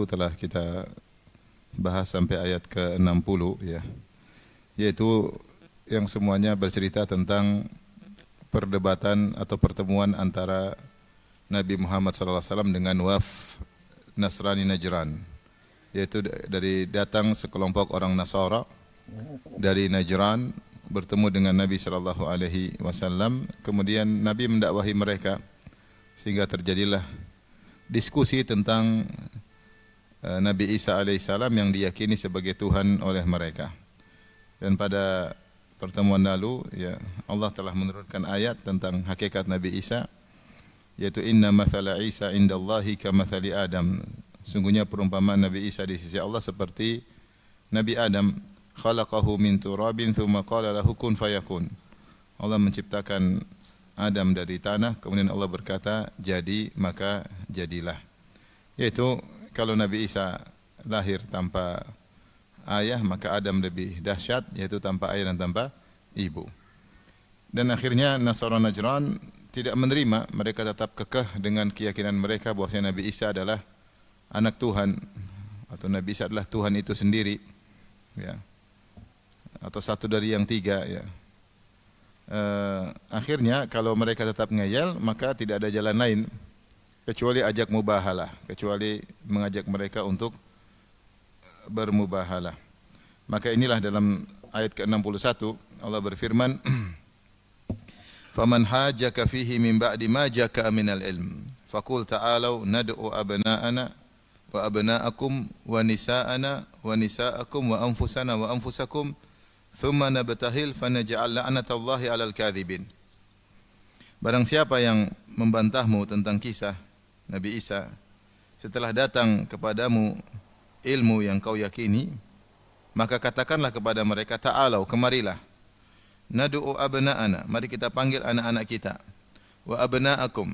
telah kita bahas sampai ayat ke-60 ya. Yaitu yang semuanya bercerita tentang perdebatan atau pertemuan antara Nabi Muhammad SAW dengan wafd Nasrani Najran. Yaitu dari datang sekelompok orang Nasara dari Najran bertemu dengan Nabi SAW, kemudian Nabi mendakwahi mereka sehingga terjadilah diskusi tentang Nabi Isa alaihissalam yang diyakini sebagai Tuhan oleh mereka. Dan pada pertemuan lalu ya, Allah telah menurunkan ayat tentang hakikat Nabi Isa, yaitu inna mathala Isa indallahi kamathali Adam. Sungguhnya perumpamaan Nabi Isa di sisi Allah seperti Nabi Adam, khalaqahu min turabin thumma qala lahu kun fayakun. Allah menciptakan Adam dari tanah, kemudian Allah berkata jadi maka jadilah. Yaitu kalau Nabi Isa lahir tanpa ayah, maka Adam lebih dahsyat, yaitu tanpa ayah dan tanpa ibu. Dan akhirnya Nasara Najran tidak menerima, mereka tetap kekeh dengan keyakinan mereka bahwasanya Nabi Isa adalah anak Tuhan, atau Nabi Isa adalah Tuhan itu sendiri, ya, atau satu dari yang tiga. Ya. Akhirnya kalau mereka tetap ngeyel, maka tidak ada jalan lain kecuali ajak mubahalah, kecuali mengajak mereka untuk bermubahalah. Maka inilah dalam ayat ke-61 Allah berfirman, "Faman hajjaka fihi min ba'di ma jaka minal ilm, faqul ta'alu nad'u abna'ana wa abna'akum wa nisa'ana wa nisa'akum wa anfusana wa anfusakum thumma nabtahil fanaj'al la'natallahi 'alal kadhibin." Barang siapa yang membantahmu tentang kisah Nabi Isa setelah datang kepadamu ilmu yang kau yakini, maka katakanlah kepada mereka, ta'alau, kemarilah, nad'u abna'ana, mari kita panggil anak-anak kita, wa abna'akum,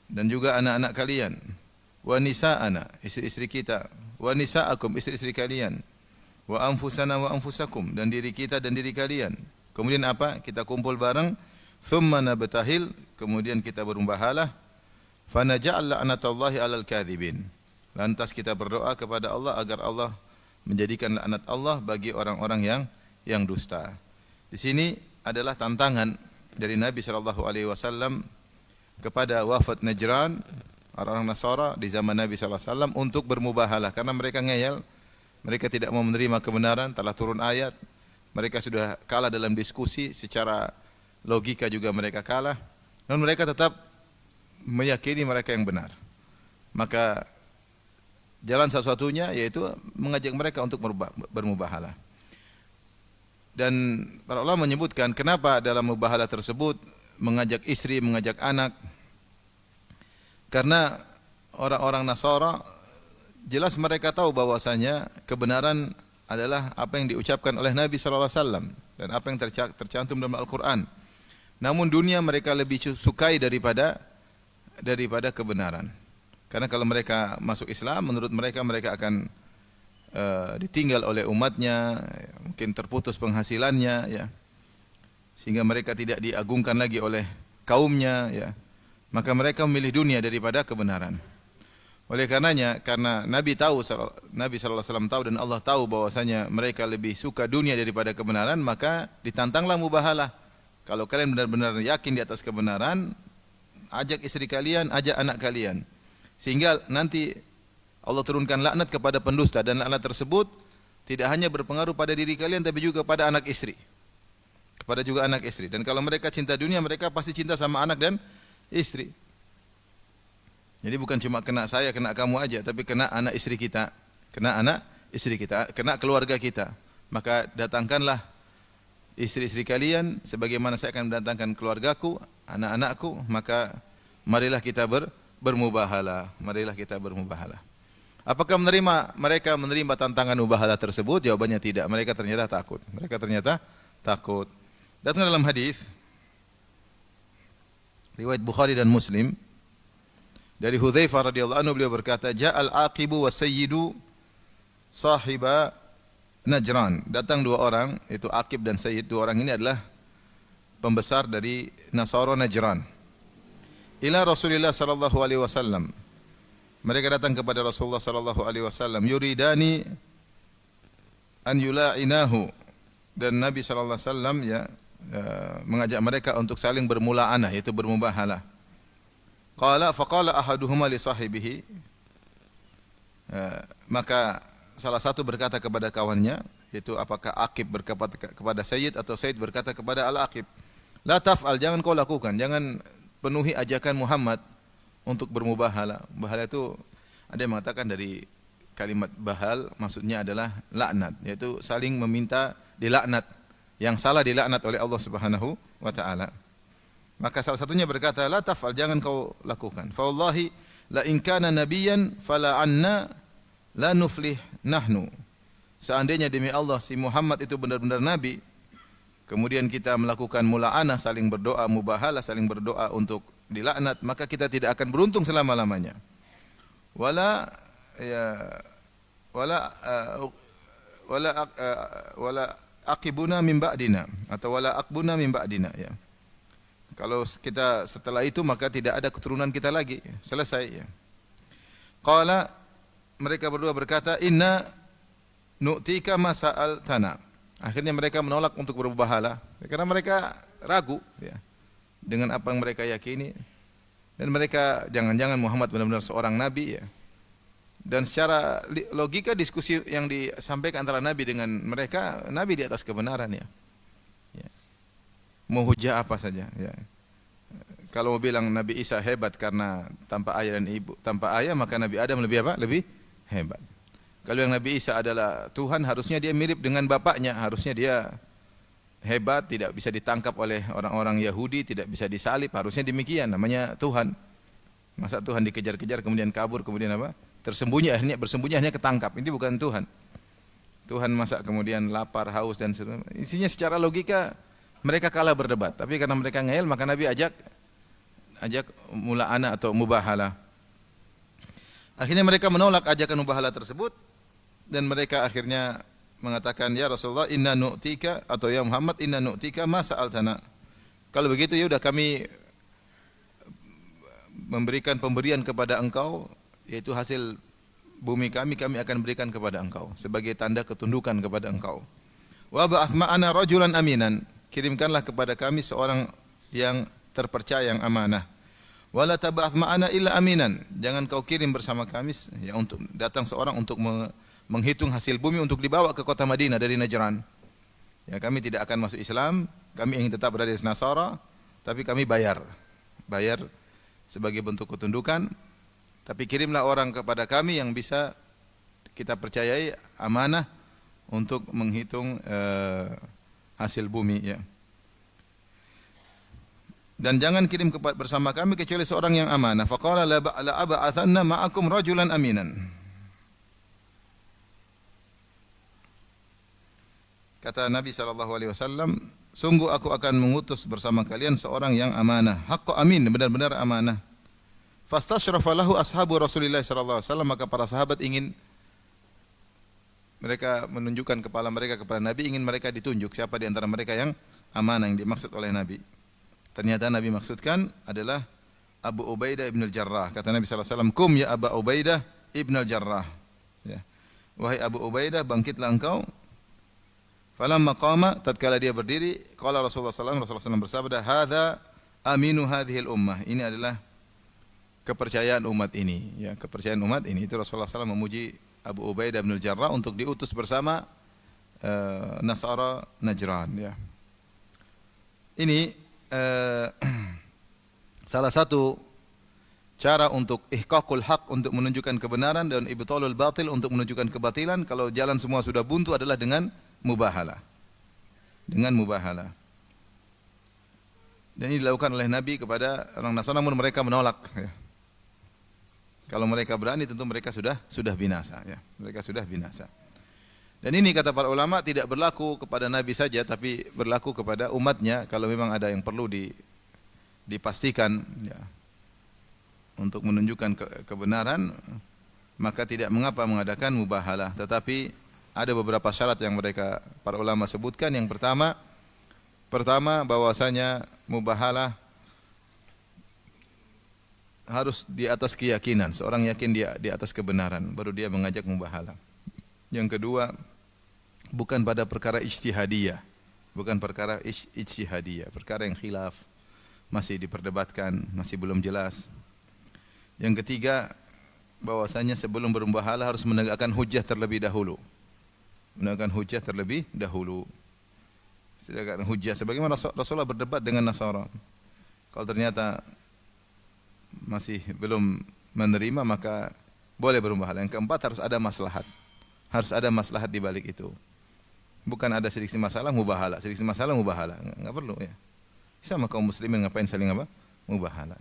dan juga anak-anak kalian, wa nisa'ana, istri-istri kita, wa nisa'akum, istri-istri kalian, wa anfusana wa anfusakum, dan diri kita dan diri kalian. Kemudian apa? Kita kumpul bareng, thumma nabtahil, kemudian kita bermubahalah, fanaja'al la'natallahi 'alal kadhibin. Lantas kita berdoa kepada Allah agar Allah menjadikan laknat Allah bagi orang-orang yang dusta. Di sini adalah tantangan dari Nabi sallallahu alaihi wasallam kepada wafd Najran, orang-orang Nasara di zaman Nabi sallallahu alaihi wasallam, untuk bermubahalah karena mereka ngeyel, mereka tidak mau menerima kebenaran, telah turun ayat, mereka sudah kalah dalam diskusi, secara logika juga mereka kalah, namun mereka tetap meyakini mereka yang benar. Maka jalan satu-satunya yaitu mengajak mereka untuk bermubahalah. Dan para ulama menyebutkan kenapa dalam mubahalah tersebut mengajak istri, mengajak anak. Karena orang-orang Nasara jelas mereka tahu bahwasanya kebenaran adalah apa yang diucapkan oleh Nabi sallallahu alaihi wasallam dan apa yang tercantum dalam Al-Qur'an. Namun dunia mereka lebih sukai daripada kebenaran. Karena kalau mereka masuk Islam, menurut mereka akan ditinggal oleh umatnya, mungkin terputus penghasilannya, ya, sehingga mereka tidak diagungkan lagi oleh kaumnya, ya. Maka mereka memilih dunia daripada kebenaran. Oleh karenanya, karena Nabi sallallahu alaihi wasallam tahu dan Allah tahu bahwasanya mereka lebih suka dunia daripada kebenaran, maka ditantanglah mubahalah. Kalau kalian benar-benar yakin di atas kebenaran, ajak istri kalian, ajak anak kalian. Sehingga nanti Allah turunkan laknat kepada pendusta, dan laknat tersebut tidak hanya berpengaruh pada diri kalian tapi juga pada anak istri. Kepada juga anak istri. Dan kalau mereka cinta dunia, mereka pasti cinta sama anak dan istri. Jadi bukan cuma kena saya, kena kamu aja, tapi kena anak istri kita, kena anak istri kita, kena keluarga kita. Maka datangkanlah istri-istri kalian sebagaimana saya akan mendatangkan keluargaku, anak-anakku, maka marilah kita bermubahalah. Marilah kita bermubahalah. Apakah mereka menerima tantangan mubahalah tersebut? Jawabannya tidak. Mereka ternyata takut. Datang dalam hadis riwayat Bukhari dan Muslim dari Hudzaifah radhiyallahu anhu, beliau berkata, "Ja'al aqibu wa sayyidu sahiba Najran." Datang dua orang, itu Aqib dan Sayyid. Dua orang ini adalah pembesar dari Nasara Najran. Ila Rasulullah sallallahu alaihi wasallam. Mereka datang kepada Rasulullah sallallahu alaihi wasallam, yuridani an yula'inahu, dan Nabi sallallahu alaihi wasallam mengajak mereka untuk saling bermula'anah, yaitu bermubahalah. Faqala ahaduhuma li sahibihi, maka salah satu berkata kepada kawannya, yaitu apakah Aqib berkata kepada Sayyid atau Sayyid berkata kepada Al-Aqib, la taf'al, jangan kau lakukan, jangan penuhi ajakan Muhammad untuk bermubahalah. Mubahalah itu ada yang mengatakan dari kalimat bahal maksudnya adalah laknat, yaitu saling meminta dilaknat, yang salah dilaknat oleh Allah Subhanahu wa taala. Maka salah satunya berkata, la taf'al, jangan kau lakukan. Fa wallahi la in kana nabiyyan fala anna la nuflih nahnu. Seandainya demi Allah si Muhammad itu benar-benar nabi, kemudian kita melakukan mula'anah, saling berdoa, mubahalah, saling berdoa untuk dilaknat, maka kita tidak akan beruntung selama-lamanya. Wala aqibuna min ba'dina, atau wala aqbuna min ba'dina, ya. Kalau kita setelah itu maka tidak ada keturunan kita lagi, selesai, ya. Qala, mereka berdua berkata, inna nu'tika ma sa'altana. Akhirnya mereka menolak untuk bermubahalah karena mereka ragu, ya, dengan apa yang mereka yakini, dan mereka jangan-jangan Muhammad benar-benar seorang nabi, ya. Dan secara logika diskusi yang disampaikan antara Nabi dengan mereka, Nabi di atas kebenaran, ya. Ya. Mau hujah apa saja, ya. Kalau mau bilang Nabi Isa hebat karena tanpa ayah dan ibu, tanpa ayah, maka Nabi Adam lebih apa? Lebih hebat. Kalau yang Nabi Isa adalah Tuhan, harusnya dia mirip dengan bapaknya, harusnya dia hebat, tidak bisa ditangkap oleh orang-orang Yahudi, tidak bisa disalib, harusnya demikian, namanya Tuhan. Masa Tuhan dikejar-kejar kemudian kabur, kemudian apa? Tersembunyi, akhirnya bersembunyi, akhirnya ketangkap. Ini bukan Tuhan. Tuhan masa kemudian lapar, haus dan sebagainya. Isinya secara logika mereka kalah berdebat, tapi karena mereka ngeyel maka Nabi ajak mula'ana atau mubahalah. Akhirnya mereka menolak ajakan mubahalah tersebut, dan mereka akhirnya mengatakan, ya Rasulullah, inna nu'tika, atau ya Muhammad, inna nu'tika ma sa'altana. Kalau begitu ya sudah, kami memberikan pemberian kepada engkau, yaitu hasil bumi kami akan berikan kepada engkau sebagai tanda ketundukan kepada engkau. Wa ba'ath ma'ana rajulan aminan, kirimkanlah kepada kami seorang yang terpercaya, yang amanah. Wala tab'ath ma'ana illa aminan, jangan kau kirim bersama kami, ya, untuk datang seorang untuk menghitung hasil bumi untuk dibawa ke kota Madinah dari Najran. Ya, kami tidak akan masuk Islam, kami ingin tetap berada di Nasara, tapi kami bayar sebagai bentuk ketundukan. Tapi kirimlah orang kepada kami yang bisa kita percayai, amanah untuk menghitung hasil bumi, ya. Dan jangan kirim bersama kami kecuali seorang yang amanah. Faqala la ab'athanna ma'akum rajulan aminan. Kata Nabi SAW, sungguh aku akan mengutus bersama kalian seorang yang amanah, haqqa amin, benar-benar amanah. Fastashrafa lahu ashabu Rasulillah SAW, maka para sahabat ingin mereka menunjukkan kepala mereka kepada Nabi, ingin mereka ditunjuk siapa di antara mereka yang amanah yang dimaksud oleh Nabi. Ternyata Nabi maksudkan adalah Abu Ubaidah ibn al-Jarrah. Kata Nabi SAW, kum ya Abu Ubaidah ibn al-Jarrah, ya. Wahai Abu Ubaidah, bangkitlah engkau. Falamma qama, tatkala dia berdiri, qala Rasulullah SAW bersabda, hadza aminu hadhil ummah, ini adalah kepercayaan umat ini, ya, kepercayaan umat ini. Itu Rasulullah SAW memuji Abu Ubaidah bin Al-Jarrah untuk diutus bersama Nasara Najran, ya. Ini salah satu cara untuk ihqaqul haq, untuk menunjukkan kebenaran, dan ibtalul batil, untuk menunjukkan kebatilan. Kalau jalan semua sudah buntu adalah dengan mubahalah. Dengan mubahalah. Dan ini dilakukan oleh Nabi kepada orang Nasrani, namun mereka menolak, ya. Kalau mereka berani tentu mereka sudah binasa, ya. Mereka sudah binasa. Dan ini kata para ulama tidak berlaku kepada Nabi saja, tapi berlaku kepada umatnya. Kalau memang ada yang perlu dipastikan, ya, untuk menunjukkan kebenaran, maka tidak mengapa mengadakan mubahalah. Tetapi ada beberapa syarat yang mereka para ulama sebutkan. Yang pertama bahwasanya mubahalah harus di atas keyakinan. Seorang yakin dia di atas kebenaran, baru dia mengajak mubahalah. Yang kedua, bukan pada perkara ijtihadiyah, bukan perkara ijtihadiyah, perkara yang khilaf, masih diperdebatkan, masih belum jelas. Yang ketiga, bahwasanya sebelum bermubahalah harus menegakkan hujjah terlebih dahulu. Menegakkan hujjah terlebih dahulu. Sedangkan hujjah sebagaimana Rasulullah berdebat dengan Nasara. Kalau ternyata masih belum menerima maka boleh bermubahalah. Yang keempat harus ada maslahat. Harus ada maslahat di balik itu. Bukan ada sedikit masalah mubahalah, sedikit masalah mubahalah. Enggak perlu ya. Sama kaum muslimin ngapain saling apa? Mubahalah.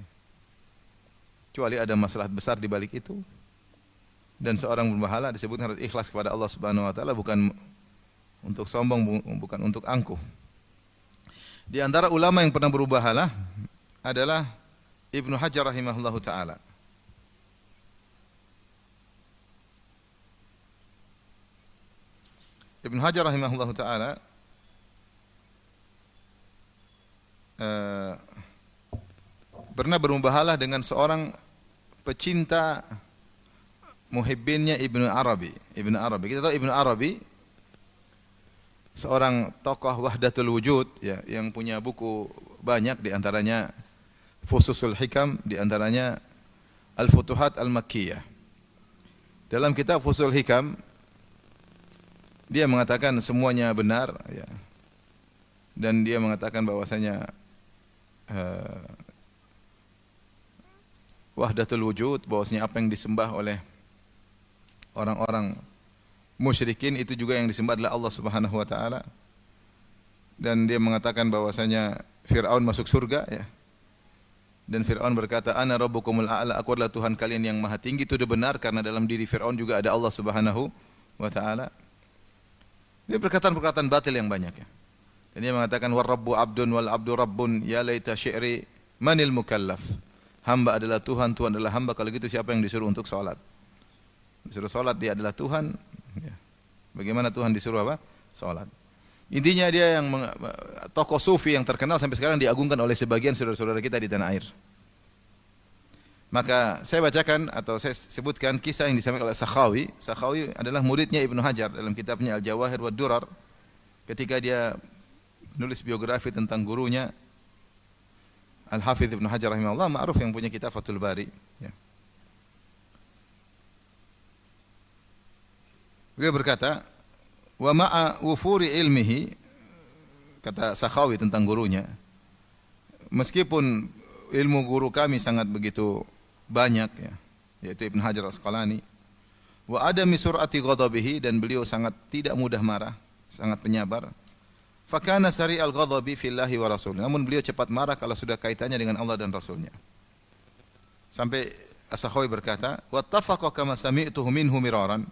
Kecuali ada maslahat besar di balik itu. Dan seorang bermubahalah disebutkan harus ikhlas kepada Allah Subhanahu wa taala, bukan untuk sombong, bukan untuk angkuh. Di antara ulama yang pernah bermubahalah adalah Ibnu Hajar rahimahullahu taala. Ibnu Hajar rahimahullahu taala pernah bermubahalah dengan seorang pecinta muhibbinnya Ibnu Arabi. Ibnu Arabi, kita tahu Ibnu Arabi seorang tokoh Wahdatul Wujud ya, yang punya buku banyak, di antaranya Fususul Hikam, di antaranya Al-Futuhat Al-Makkiyah. Dalam kitab Fususul Hikam dia mengatakan semuanya benar ya. Dan dia mengatakan bahwasanya Wahdatul Wujud, bahwasanya apa yang disembah oleh orang-orang musyrikin itu juga yang disembah adalah Allah Subhanahu wa taala. Dan dia mengatakan bahwasanya Firaun masuk surga ya. Dan Firaun berkata, "Ana rabbukumul a'la," aku adalah Tuhan kalian yang maha tinggi. Itu benar karena dalam diri Firaun juga ada Allah Subhanahu wa taala. Dia perkataan-perkataan batil yang banyak ya. Dan dia mengatakan war rabbu abdun wal abdu rabbun ya laita syi'ri manil mukallaf. Hamba adalah Tuhan, Tuhan adalah hamba. Kalau gitu siapa yang disuruh untuk salat? Disuruh salat, dia adalah Tuhan. Ya. Bagaimana Tuhan disuruh apa? Salat. Intinya dia yang tokoh sufi yang terkenal sampai sekarang diagungkan oleh sebagian saudara-saudara kita di tanah air. Maka saya bacakan atau saya sebutkan kisah yang disampaikan oleh Sakhawi. Sakhawi adalah muridnya Ibnu Hajar dalam kitabnya Al-Jawahir wad Durar. Ketika dia menulis biografi tentang gurunya Al-Hafidz Ibnu Hajar rahimahullah, ma'ruf yang punya kitab Fathul Bari ya. Beliau berkata, "Wa ma'a wufuri ilmihi," kata Sakhawi tentang gurunya, meskipun ilmu guru kami sangat begitu banyak ya, yaitu Ibnu Hajar Al-Asqalani, wa adami sur'ati ghadabihi, dan beliau sangat tidak mudah marah, sangat penyabar. Fakana sari'al ghadabi fillahi wa rasul. Namun beliau cepat marah kalau sudah kaitannya dengan Allah dan Rasulnya. Sampai As-Sakhawi berkata, "Wattafaqa kama sami'tuhu minhu miraran."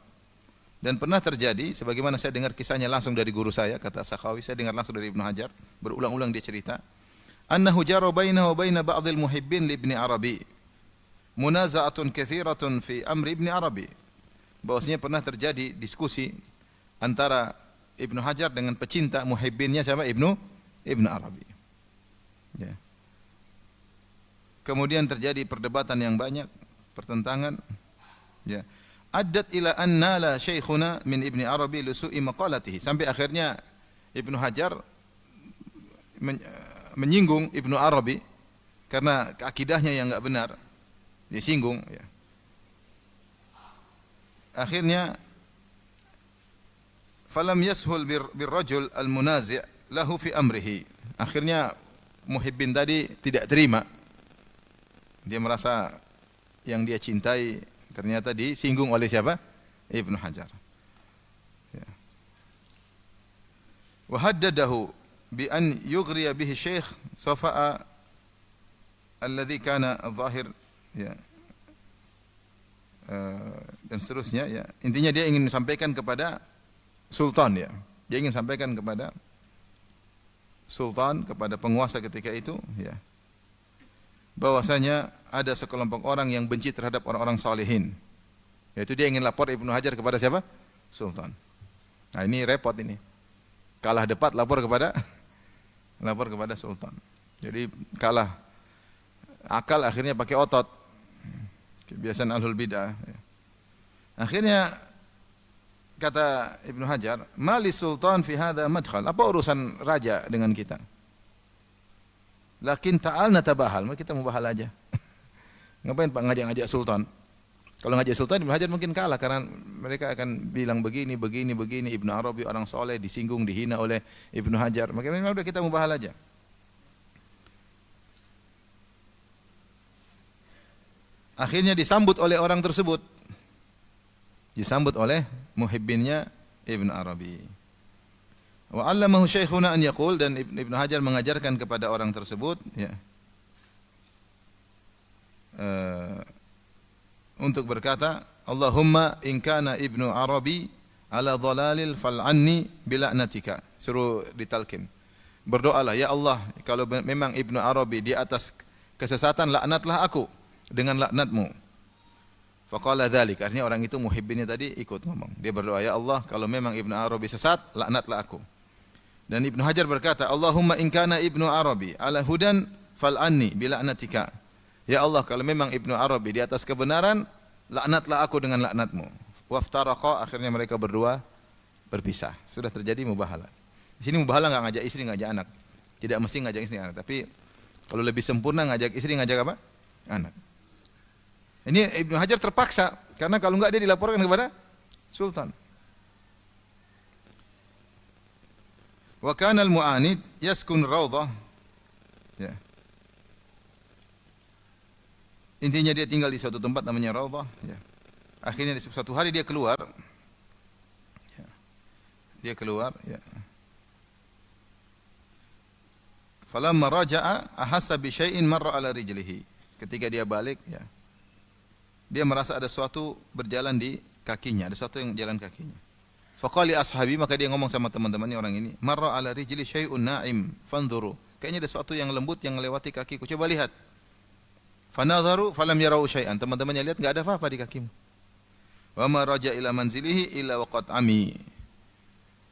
Dan pernah terjadi sebagaimana saya dengar kisahnya langsung dari guru saya, kata As-Sakhawi, saya dengar langsung dari Ibnu Hajar, berulang-ulang dia cerita, "Annahu jara bainahu wa baina ba'dil muhibbin li Ibni Arabi munaza'atun katsiratun fi amri Ibni Arabi." Bahwasanya pernah terjadi diskusi antara Ibnu Hajar dengan pecinta muhibbinnya siapa? Ibnu Arabi. Ya. Kemudian terjadi perdebatan yang banyak, pertentangan. Ya. Addat ila anna la syekhuna min Ibni Arabi li su'i maqalatihi. Sampai akhirnya Ibnu Hajar menyinggung Ibnu Arabi karena akidahnya yang enggak benar. Disinggung ya. Akhirnya falam yashul birrajul almunazi' lahu fi amrihi. Akhirnya muhibbin tadi tidak terima. Dia merasa yang dia cintai ternyata disinggung oleh siapa? Ibnu Hajar. Ya. Wa haddadahu bi an yughriya bihi syekh safa'a alladhi kana adh-dhahir ya. Dan seterusnya ya. Intinya dia ingin sampaikan kepada sultan ya. Dia ingin sampaikan kepada sultan, kepada penguasa ketika itu ya, bahwasanya ada sekelompok orang yang benci terhadap orang-orang salihin. Yaitu dia ingin lapor Ibnu Hajar kepada siapa? Sultan. Nah, ini repot ini. Kalah debat lapor kepada sultan. Jadi kalah akal akhirnya pakai otot. kebiasaan ahlul bid'ah. Akhirnya kata Ibnu Hajar, "Mali sultan fi hadza madkhal?" Apa urusan raja dengan kita? Lakin ta'al natabahal, mari kita mubahal aja. Ngapain Pak ngajak-ngajak sultan? Kalau ngajak sultan Ibnu Hajar mungkin kalah karena mereka akan bilang begini. Ibnu Arabi orang soleh disinggung, dihina oleh Ibnu Hajar. Makanya udah kita mubahal aja. Akhirnya disambut oleh orang tersebut. Disambut oleh muhibbinnya Ibnu Arabi. Wa 'allamahu syekhuna an yaqul, dan Ibnu Hajar mengajarkan kepada orang tersebut ya, untuk berkata, Allahumma in kana Ibnu Arabi ala dhalalil fal'anni bila'natika. Suruh ditalkin. Berdoalah, ya Allah, kalau memang Ibnu Arabi di atas kesesatan, laknatlah aku dengan laknatmu. Faqala dzalik, artinya orang itu muhibbinnya tadi ikut ngomong. Dia berdoa, ya Allah, kalau memang Ibnu Arabi sesat, laknatlah aku. Dan Ibnu Hajar berkata, Allahumma in kana Ibnu Arabi ala hudan fal'anni bila'natika. Ya Allah, kalau memang Ibnu Arabi di atas kebenaran, laknatlah aku dengan laknatmu. Waftaraqa, akhirnya mereka berdua berpisah. Sudah terjadi mubahalah. Di sini mubahalah enggak ngajak istri, ngajak anak. Tidak mesti ngajak istri anak, tapi kalau lebih sempurna ngajak istri, ngajak apa? Anak. Ini Ibnu Hajar terpaksa, karena kalau enggak dia dilaporkan kepada sultan. Wa kana al-mu'anid yaskun raudhah. Ya. Intinya dia tinggal di suatu tempat namanya raudhah, ya. Akhirnya di suatu hari dia keluar. Ya. Dia keluar, ya. Falamma raja'a ahassa bi syai'in marra ala rijlihi. Ketika dia balik, ya. Dia merasa ada sesuatu berjalan di kakinya, ada sesuatu yang jalan kakinya. Faqali ashabi, maka dia ngomong sama teman-temannya orang ini, marra ala rijli syai'un na'im fanzuru. Kayaknya ada sesuatu yang lembut yang melewati kakiku, coba lihat. Fanadharu falam yarau syai'an. Teman-temannya lihat enggak ada apa-apa di kakimu. Wa ma raja ila manzilihi illa waqad ami.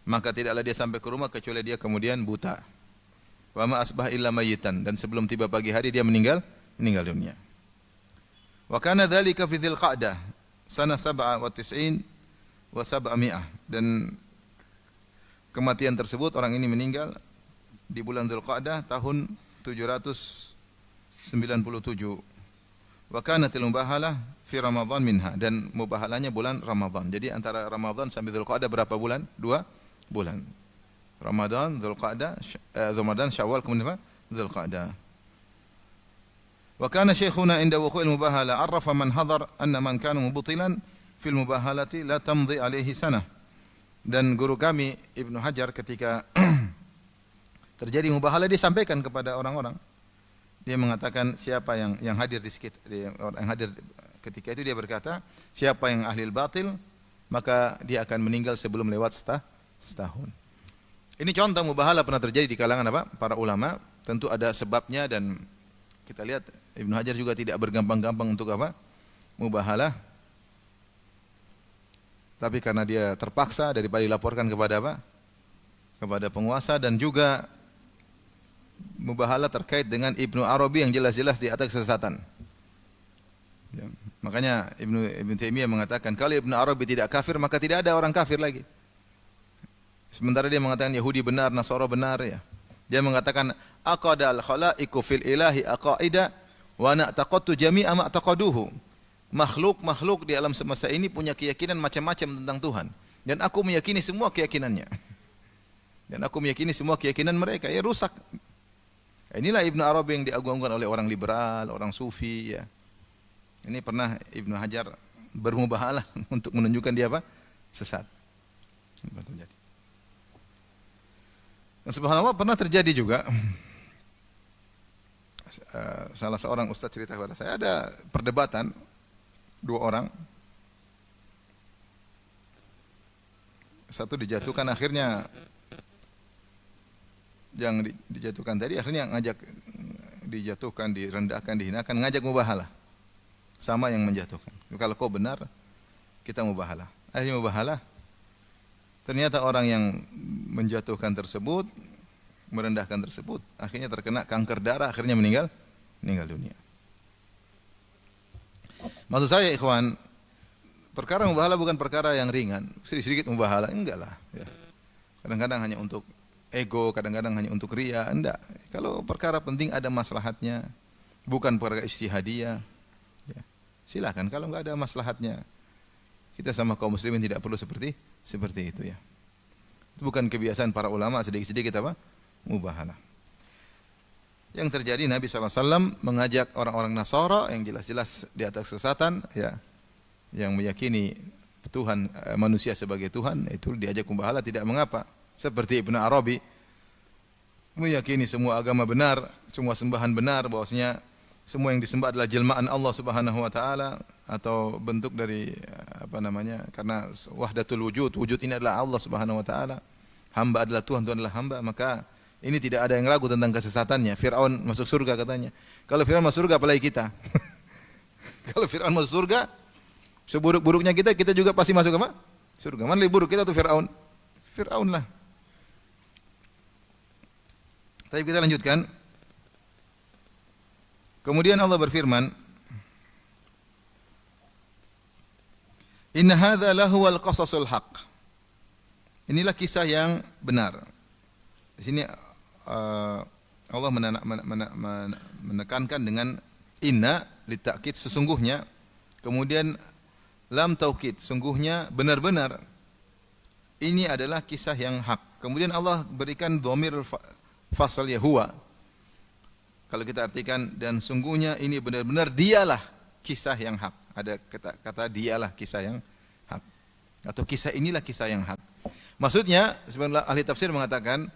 Maka tidaklah dia sampai ke rumah kecuali dia kemudian buta. Wa ma asbah illa mayitan, dan sebelum tiba pagi hari dia meninggal dunia. Wa kana dzalika fi dzilqa'dah sanah 97 wa 700, dan kematian tersebut orang ini meninggal di bulan Dzulqa'dah tahun 797. Wa kanatil mubahalah fi Ramadan minha, dan mubahalanya bulan Ramadan. Jadi antara Ramadan sampai Dzulqa'dah berapa bulan? 2 bulan. Ramadan, Dzulqa'dah, Ramadan, Syawal, kemudian apa? Dzulqa'dah. Wa kana syekhuna inda wuqu'il mubahalah arrafa man hadar anna man kana mubtilan fil mubahalati la tamdi alaihi sanah. Dan guru kami Ibnu Hajar ketika terjadi mubahalah dia sampaikan kepada orang-orang. Dia mengatakan siapa yang hadir di sekitar, yang hadir ketika itu, dia berkata, siapa yang ahli batil maka dia akan meninggal sebelum lewat setahun. Ini contoh mubahalah pernah terjadi di kalangan apa? Para ulama. Tentu ada sebabnya, dan kita lihat Ibnu Hajar juga tidak bergampang-gampang untuk apa? Mubahalah. Tapi karena dia terpaksa daripada dilaporkan kepada apa? Kepada penguasa, dan juga mubahalah terkait dengan Ibnu Arabi yang jelas-jelas di atas kesesatan. Ya, makanya Ibnu Taimiyah mengatakan kalau Ibnu Arabi tidak kafir maka tidak ada orang kafir lagi. Sementara dia mengatakan Yahudi benar, Nasara benar, ya. Dia mengatakan aqadal khalaiqu fil ilahi aqaida wa na'taqadtu jami'a ma taqaduhu. Makhluk di alam semesta ini punya keyakinan macam-macam tentang Tuhan, dan aku meyakini semua keyakinannya. Dan aku meyakini semua keyakinan mereka, ya rusak. Inilah Ibnu Arabi yang diagung-agungkan oleh orang liberal, orang sufi, ya. Ini pernah Ibnu Hajar bermubahalah untuk menunjukkan dia apa? Sesat. Dan subhanallah pernah terjadi juga. Salah seorang ustaz cerita kepada saya, ada perdebatan 2 orang. Satu dijatuhkan, akhirnya yang dijatuhkan tadi akhirnya ngajak, dijatuhkan, direndahkan, dihinakan, ngajak mubahalah sama yang menjatuhkan. Kalau kau benar, kita mubahalah. Akhirnya mubahalah. Ternyata orang yang menjatuhkan tersebut, merendahkan tersebut, akhirnya terkena kanker darah, akhirnya meninggal dunia. Maksud saya ikhwan, perkara mubahalah bukan perkara yang ringan. Sedikit-sedikit mubahalah, enggak lah. Ya. Kadang-kadang hanya untuk ego, kadang-kadang hanya untuk ria, enggak. Kalau perkara penting ada maslahatnya, bukan perkara ijtihadiyah, ya. Silakan. Kalau enggak ada maslahatnya, kita sama kaum muslimin tidak perlu seperti itu ya. Itu bukan kebiasaan para ulama sedikit-sedikit apa? Mubahalah. Yang terjadi Nabi SAW mengajak orang-orang Nasara yang jelas-jelas di atas kesesatan, ya, yang meyakini Tuhan, manusia sebagai Tuhan, itu diajak mubahalah tidak mengapa. Seperti Ibnu Arabi meyakini semua agama benar, semua sembahan benar, bahwasanya semua yang disembah adalah jelmaan Allah Subhanahu wa taala atau bentuk dari karena wahdatul wujud, wujud ini adalah Allah Subhanahu wa taala. Hamba adalah Tuhan, Tuhan adalah hamba, maka ini tidak ada yang ragu tentang kesesatannya. Fir'aun masuk surga katanya. Kalau Fir'aun masuk surga apalagi kita? Kalau Fir'aun masuk surga, seburuk-buruknya kita juga pasti masuk apa? Surga. Mana lebih buruk kita tuh Fir'aun? Fir'aun lah. Tapi kita lanjutkan. Kemudian Allah berfirman, Inna hadza lahuwal qasasul haq. Inilah kisah yang benar. Di sini Allah menekankan dengan inna litakid, sesungguhnya, kemudian lam taukid, sungguhnya benar-benar ini adalah kisah yang hak. Kemudian Allah berikan dhamir fasal ya huwa. Kalau kita artikan dan sungguhnya ini benar-benar dialah kisah yang hak. Ada kata dialah kisah yang hak. Atau kisah inilah kisah yang hak. Maksudnya sebenarnya ahli tafsir mengatakan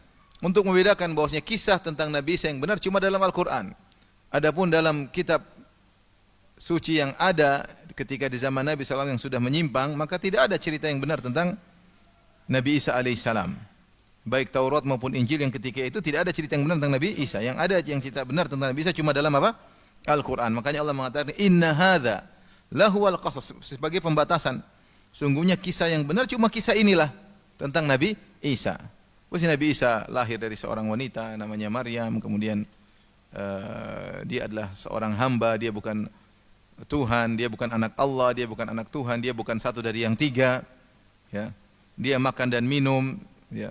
untuk membedakan bahwasanya kisah tentang Nabi Isa yang benar cuma dalam Al-Qur'an. Adapun dalam kitab suci yang ada ketika di zaman Nabi SAW yang sudah menyimpang, maka tidak ada cerita yang benar tentang Nabi Isa alaihissalam. Baik Taurat maupun Injil yang ketika itu tidak ada cerita yang benar tentang Nabi Isa. Yang ada yang cerita benar tentang Nabi Isa cuma dalam apa? Al-Quran. Makanya Allah mengatakan inna hadza lahuwal qasas, sebagai pembatasan. Sungguhnya kisah yang benar cuma kisah inilah tentang Nabi Isa. Bahwa Nabi Isa lahir dari seorang wanita namanya Maryam, kemudian dia adalah seorang hamba, dia bukan Tuhan, dia bukan anak Allah, dia bukan anak Tuhan, dia bukan satu dari yang tiga, ya. Dia makan dan minum, ya.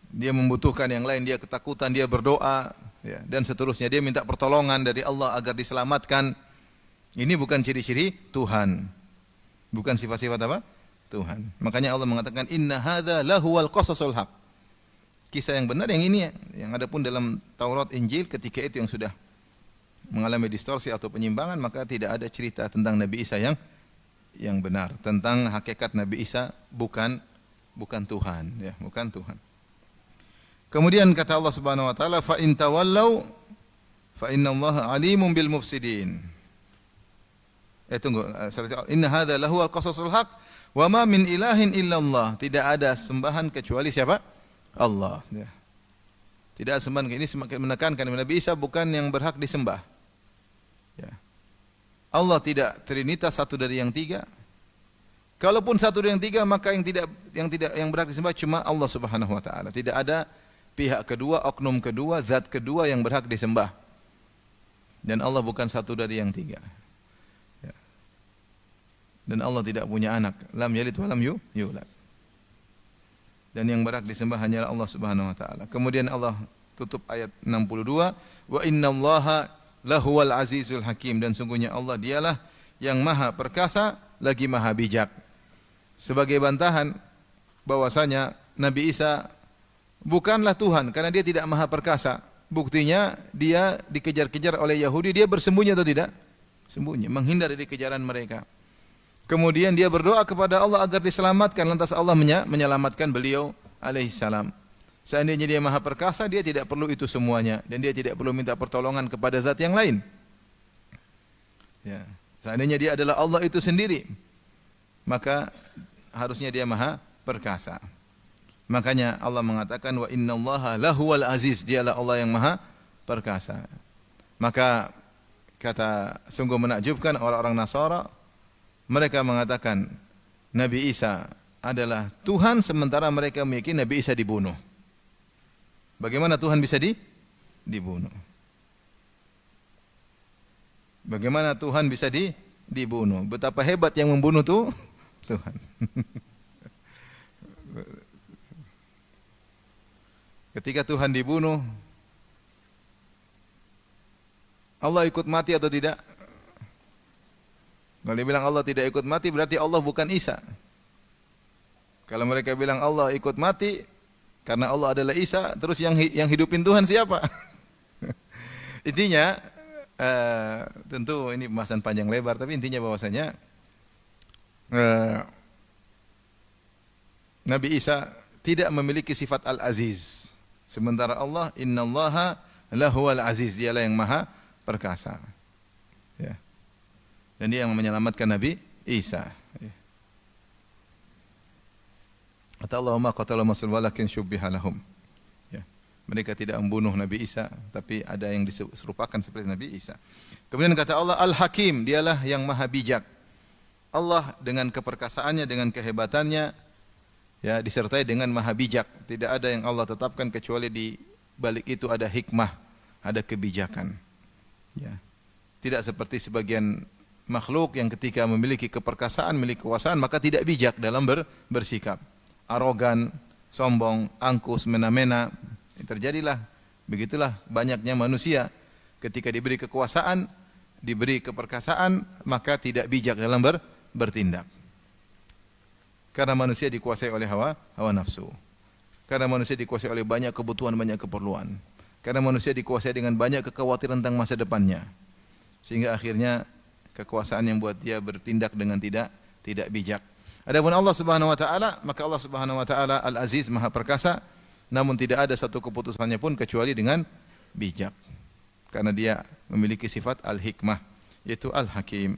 Dia membutuhkan yang lain, dia ketakutan, dia berdoa, ya, dan seterusnya. Dia minta pertolongan dari Allah agar diselamatkan. Ini bukan ciri-ciri Tuhan, bukan sifat-sifat apa? Tuhan. Makanya Allah mengatakan inna hadza lahuwal qasasul haq. Kisah yang benar yang ini, yang ada pun dalam Taurat Injil ketika itu yang sudah mengalami distorsi atau penyimpangan, maka tidak ada cerita tentang Nabi Isa yang benar, tentang hakikat Nabi Isa bukan Tuhan, ya, bukan Tuhan. Kemudian kata Allah Subhanahu wa taala, fa in tawallau fa innallaha alimun bil mufsidin. Tunggu, inna hadza lahuwal qasasul haq wa ma min ilahin illallah. Tidak ada sembahan kecuali siapa? Allah, ya. Tidak ada sembahan. Ini semakin menekankan Nabi Isa bukan yang berhak disembah. Ya. Allah tidak trinitas, satu dari yang tiga. Kalaupun satu dari yang tiga, maka yang berhak disembah cuma Allah Subhanahu wa taala. Tidak ada pihak kedua, oknum kedua, zat kedua yang berhak disembah. Dan Allah bukan satu dari yang tiga. Ya. Dan Allah tidak punya anak. Lam yalid wa lam yulad. Dan yang berhak disembah hanyalah Allah Subhanahu wa taala. Kemudian Allah tutup ayat 62, wa innallaha lahuwal azizul hakim, dan sungguhnya Allah dialah yang maha perkasa lagi maha bijak. Sebagai bantahan bahwasanya Nabi Isa bukanlah Tuhan karena dia tidak maha perkasa. Buktinya dia dikejar-kejar oleh Yahudi, dia bersembunyi atau tidak? Sembunyi, menghindar dari kejaran mereka. Kemudian dia berdoa kepada Allah agar diselamatkan, lantas Allah menyelamatkan beliau alaihissalam. Seandainya dia maha perkasa, dia tidak perlu itu semuanya, dan dia tidak perlu minta pertolongan kepada zat yang lain. Ya. Seandainya dia adalah Allah itu sendiri, maka harusnya dia maha perkasa. Makanya Allah mengatakan wa innallaha lahuwal aziz, dialah Allah yang maha perkasa. Maka kata sungguh menakjubkan orang-orang Nasara, mereka mengatakan Nabi Isa adalah Tuhan sementara mereka meyakini Nabi Isa dibunuh. Bagaimana Tuhan bisa dibunuh? Bagaimana Tuhan bisa dibunuh? Betapa hebat yang membunuh tuh Tuhan. Ketika Tuhan dibunuh, Allah ikut mati atau tidak? Kalau dia bilang Allah tidak ikut mati, berarti Allah bukan Isa. Kalau mereka bilang Allah ikut mati karena Allah adalah Isa, terus yang hidupin Tuhan siapa? Intinya, tentu ini pembahasan panjang lebar, tapi intinya bahwasanya Nabi Isa tidak memiliki sifat Al-Aziz. Sementara Allah, innallaha lahuwal aziz, dialah yang maha perkasa. Ya. Dan dia yang menyelamatkan Nabi Isa. Ya. Kata Allah, ma qatalu masul walakin syubbiha lahum. Ya. Mereka tidak membunuh Nabi Isa, tapi ada yang diserupakan seperti Nabi Isa. Kemudian kata Allah, Al-Hakim, dialah yang maha bijak. Allah dengan keperkasaannya, dengan kehebatannya, ya, disertai dengan maha bijak. Tidak ada yang Allah tetapkan kecuali di balik itu ada hikmah, ada kebijakan. Ya. Tidak seperti sebagian makhluk yang ketika memiliki keperkasaan, memiliki kekuasaan, maka tidak bijak dalam bersikap. Arogan, sombong, angkuh, semena-mena. Terjadilah, begitulah banyaknya manusia. Ketika diberi kekuasaan, diberi keperkasaan, maka tidak bijak dalam bertindak. Karena manusia dikuasai oleh hawa nafsu. Karena manusia dikuasai oleh banyak kebutuhan, banyak keperluan. Karena manusia dikuasai dengan banyak kekhawatiran tentang masa depannya. Sehingga akhirnya kekuasaan yang buat dia bertindak dengan tidak bijak. Adapun Allah Subhanahu wa taala, maka Allah Subhanahu wa taala Al-Aziz, Maha Perkasa, namun tidak ada satu keputusannya pun kecuali dengan bijak. Karena dia memiliki sifat Al-Hikmah, yaitu Al-Hakim.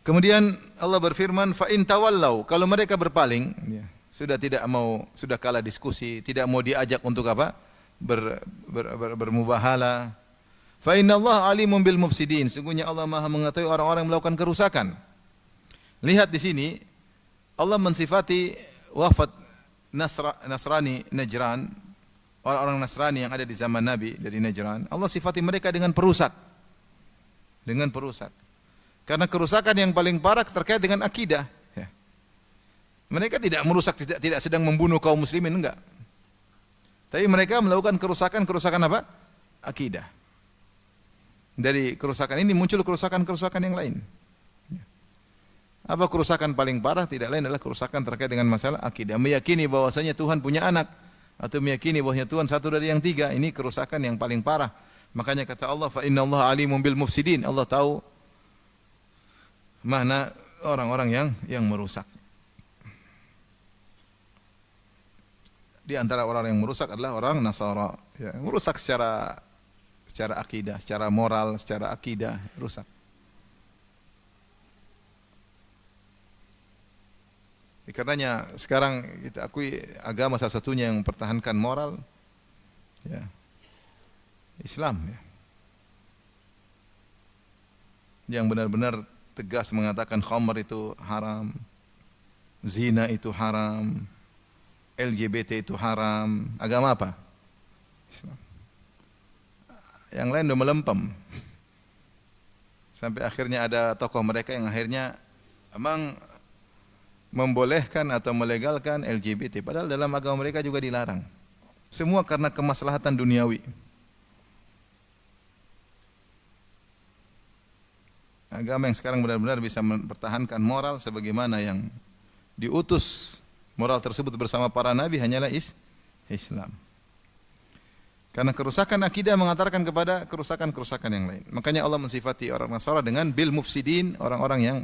Kemudian Allah berfirman, fa in tawallau, kalau mereka berpaling, ya, sudah tidak mau, sudah kalah diskusi, tidak mau diajak untuk apa? Bermubahala. Fa innallaha alimun bil mufsidin, sungguhnya Allah Maha mengetahui orang-orang yang melakukan kerusakan. Lihat di sini Allah mensifati wafat Nasrani Najran, orang-orang Nasrani yang ada di zaman Nabi dari Najran. Allah sifati mereka dengan perusak. Dengan perusak. Karena kerusakan yang paling parah terkait dengan akidah. Ya. Mereka tidak merusak, tidak sedang membunuh kaum muslimin, enggak. Tapi mereka melakukan kerusakan apa? Akidah. Dari kerusakan ini muncul kerusakan-kerusakan yang lain. Apa kerusakan paling parah? Tidak lain adalah kerusakan terkait dengan masalah akidah. Meyakini bahwasanya Tuhan punya anak, atau meyakini bahwasanya Tuhan satu dari yang tiga. Ini kerusakan yang paling parah. Makanya kata Allah, fa innallaha alimun bil mufsidin. Allah tahu mana orang-orang yang merusak. Di antara orang yang merusak adalah orang Nasara. Ya, merusak secara akidah, secara moral, secara akidah, rusak. Karenanya sekarang kita akui agama salah satunya yang mempertahankan moral, ya, Islam, ya. Yang benar-benar tegas mengatakan khamr itu haram, zina itu haram, LGBT itu haram. Agama apa? Islam. Yang lain udah melempem. Sampai akhirnya ada tokoh mereka yang akhirnya emang membolehkan atau melegalkan LGBT, padahal dalam agama mereka juga dilarang. Semua karena kemaslahatan duniawi. Agama yang sekarang benar-benar bisa mempertahankan moral sebagaimana yang diutus moral tersebut bersama para nabi hanyalah Islam. Karena kerusakan akidah mengantarkan kepada kerusakan-kerusakan yang lain. Makanya Allah mensifati orang Nasara dengan bil mufsidin, orang-orang yang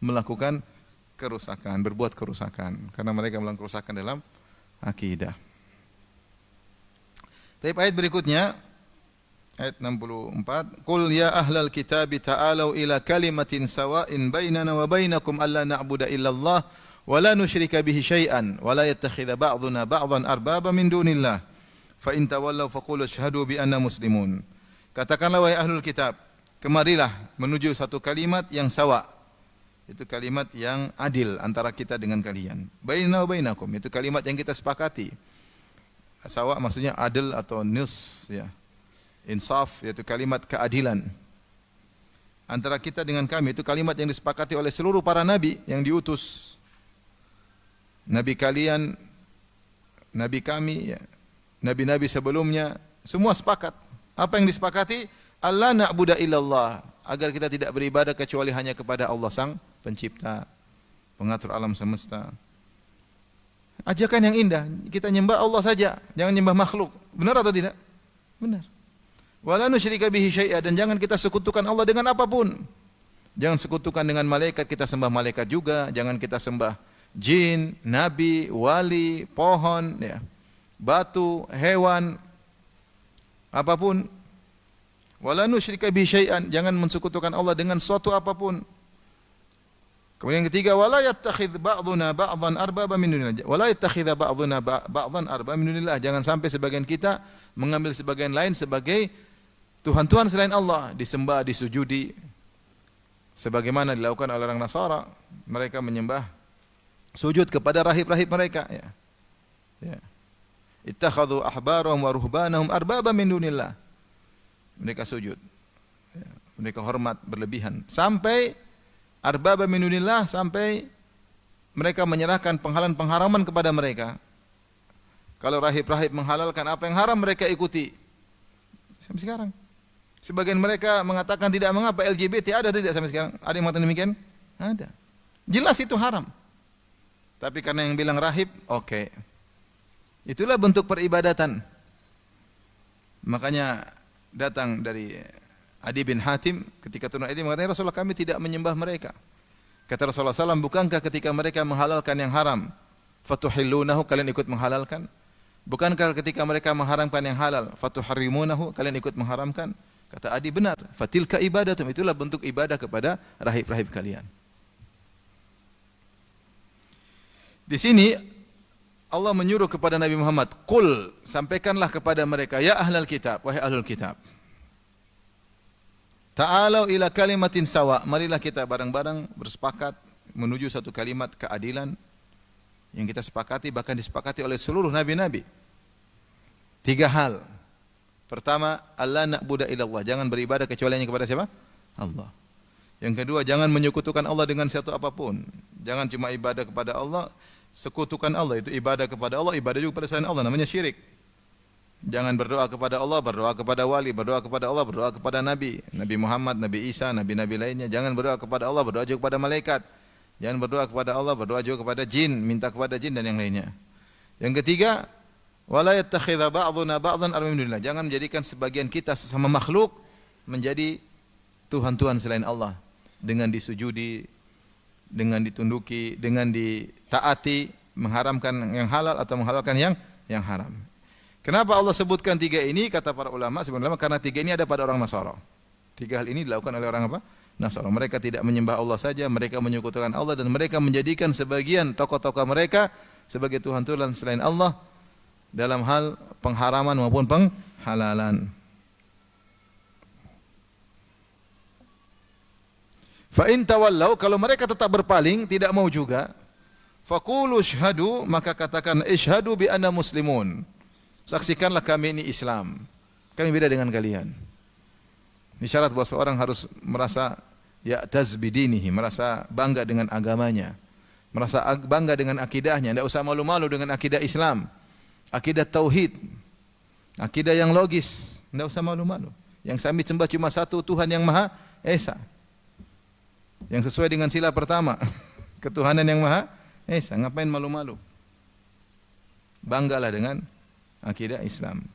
melakukan kerusakan, berbuat kerusakan, karena mereka melakukan kerusakan dalam akidah. Tapi ayat berikutnya, ayat 64, qul ya ahlal kitab ta'alu ila kalimatin sawa'in bainana wa bainakum alla na'budu illallah wa la nusyrika bihi syai'an wa la yattakhidha ba'duna ba'dhan arbaba min dunillah fa in tawallaw faqulu asyhadu bi anna muslimun. Katakanlah wahai ahlul kitab, kemarilah menuju satu kalimat yang sawa. Itu kalimat yang adil antara kita dengan kalian. Bainana wa bainakum, itu kalimat yang kita sepakati. Sawa maksudnya adil atau nus, ya. Insaf, yaitu kalimat keadilan. antara kita dengan kami, itu kalimat yang disepakati oleh seluruh para nabi yang diutus. Nabi kalian, nabi kami, ya, nabi-nabi sebelumnya, semua sepakat. Apa yang disepakati? Allah na'budu illallah, agar kita tidak beribadah kecuali hanya kepada Allah Sang Pencipta, pengatur alam semesta. Ajakan yang indah, kita nyembah Allah saja, jangan nyembah makhluk. Benar atau tidak? Benar. Wala nusyrika bihi syai'a, dan jangan kita sekutukan Allah dengan apapun. Jangan sekutukan dengan malaikat, kita sembah malaikat juga, jangan kita sembah jin, nabi, wali, pohon, ya, batu, hewan, apapun. Wala nusyrika bihi syai'an, jangan mensekutukan Allah dengan suatu apapun. Kemudian yang ketiga, wala yattakhidz ba'duna ba'dhan arbaba min dunillah. Wala yattakhidza ba'duna ba'dhan arbaba min dunillah. Jangan sampai sebagian kita mengambil sebagian lain sebagai tuhan-tuhan selain Allah, disembah, disujudi. Sebagaimana dilakukan oleh orang Nasara, mereka menyembah sujud kepada rahib-rahib mereka, ya. Ya. Ittakhadhu ahbarahum wa ruhbanahum arbaba min dunillah. Mereka sujud. Ya. Mereka hormat berlebihan sampai arbaba min dunillah, sampai mereka menyerahkan penghalang-pengharaman kepada mereka. Kalau rahib-rahib menghalalkan apa yang haram, mereka ikuti. Sampai sekarang. Sebagian mereka mengatakan tidak mengapa LGBT, ada tidak sampai sekarang? Ada yang mengatakan demikian? Ada. Jelas itu haram. Tapi karena yang bilang rahib, oke. Itulah bentuk peribadatan. Makanya datang dari Adi bin Hatim ketika turun ayat ini mengatakan, Rasulullah, kami tidak menyembah mereka. Kata Rasulullah SAW, bukankah ketika mereka menghalalkan yang haram, fatuhillunahu, kalian ikut menghalalkan? Bukankah ketika mereka mengharamkan yang halal, fatuharrimunahu, kalian ikut mengharamkan? Kata Adi, benar. Fatilka ibadatum, itulah bentuk ibadah kepada rahib-rahib kalian. Di sini Allah menyuruh kepada Nabi Muhammad, qul, sampaikanlah kepada mereka, ya ahlal kitab, wahai ahlul kitab, ta'alau ila kalimatin sawa, marilah kita bareng-bareng bersepakat menuju satu kalimat keadilan yang kita sepakati, bahkan disepakati oleh seluruh nabi-nabi. 3 hal. Pertama, Allah na'budu illallah, jangan beribadah kecuali hanya kepada siapa? Allah. Yang kedua, jangan menyekutukan Allah dengan satu apapun. Jangan cuma ibadah kepada Allah, sekutukan Allah, itu ibadah kepada Allah, ibadah juga kepada selain Allah, namanya syirik. Jangan berdoa kepada Allah, berdoa kepada wali, berdoa kepada Allah, berdoa kepada Nabi, Nabi Muhammad, Nabi Isa, Nabi-Nabi lainnya. Jangan berdoa kepada Allah, berdoa juga kepada malaikat. Jangan berdoa kepada Allah, berdoa juga kepada jin, minta kepada jin dan yang lainnya. Yang ketiga, wala yattakhidza ba'duna ba'dhan arbaba min dunillah. Jangan menjadikan sebagian kita sesama makhluk menjadi tuhan-tuhan selain Allah, dengan disujudi, dengan ditunduki, dengan ditaati, mengharamkan yang halal atau menghalalkan yang haram. Kenapa Allah sebutkan 3 ini? Kata para ulama, sebenarnya karena 3 ini ada pada orang Nasara. 3 hal ini dilakukan oleh orang apa? Nasara. Mereka tidak menyembah Allah saja, mereka menyekutukan Allah, dan mereka menjadikan sebagian tokoh-tokoh mereka sebagai tuhan-tuhan selain Allah dalam hal pengharaman maupun penghalalan. Fa in tawallau, kalau mereka tetap berpaling, tidak mau juga, faqulu syhadu, maka katakan isyhadu bi anna muslimun. Saksikanlah kami ini Islam. Kami beda dengan kalian. Ini syarat bahwa seorang harus merasa ya'taz bidinihi, merasa bangga dengan agamanya, merasa bangga dengan akidahnya, tidak usah malu-malu dengan akidah Islam, akidah tauhid, akidah yang logis, tidak usah malu-malu. Yang kami sembah cuma satu Tuhan yang Maha Esa, yang sesuai dengan sila pertama, ketuhanan yang Maha Esa. Ngapain malu-malu? Banggalah dengan akidah Islam.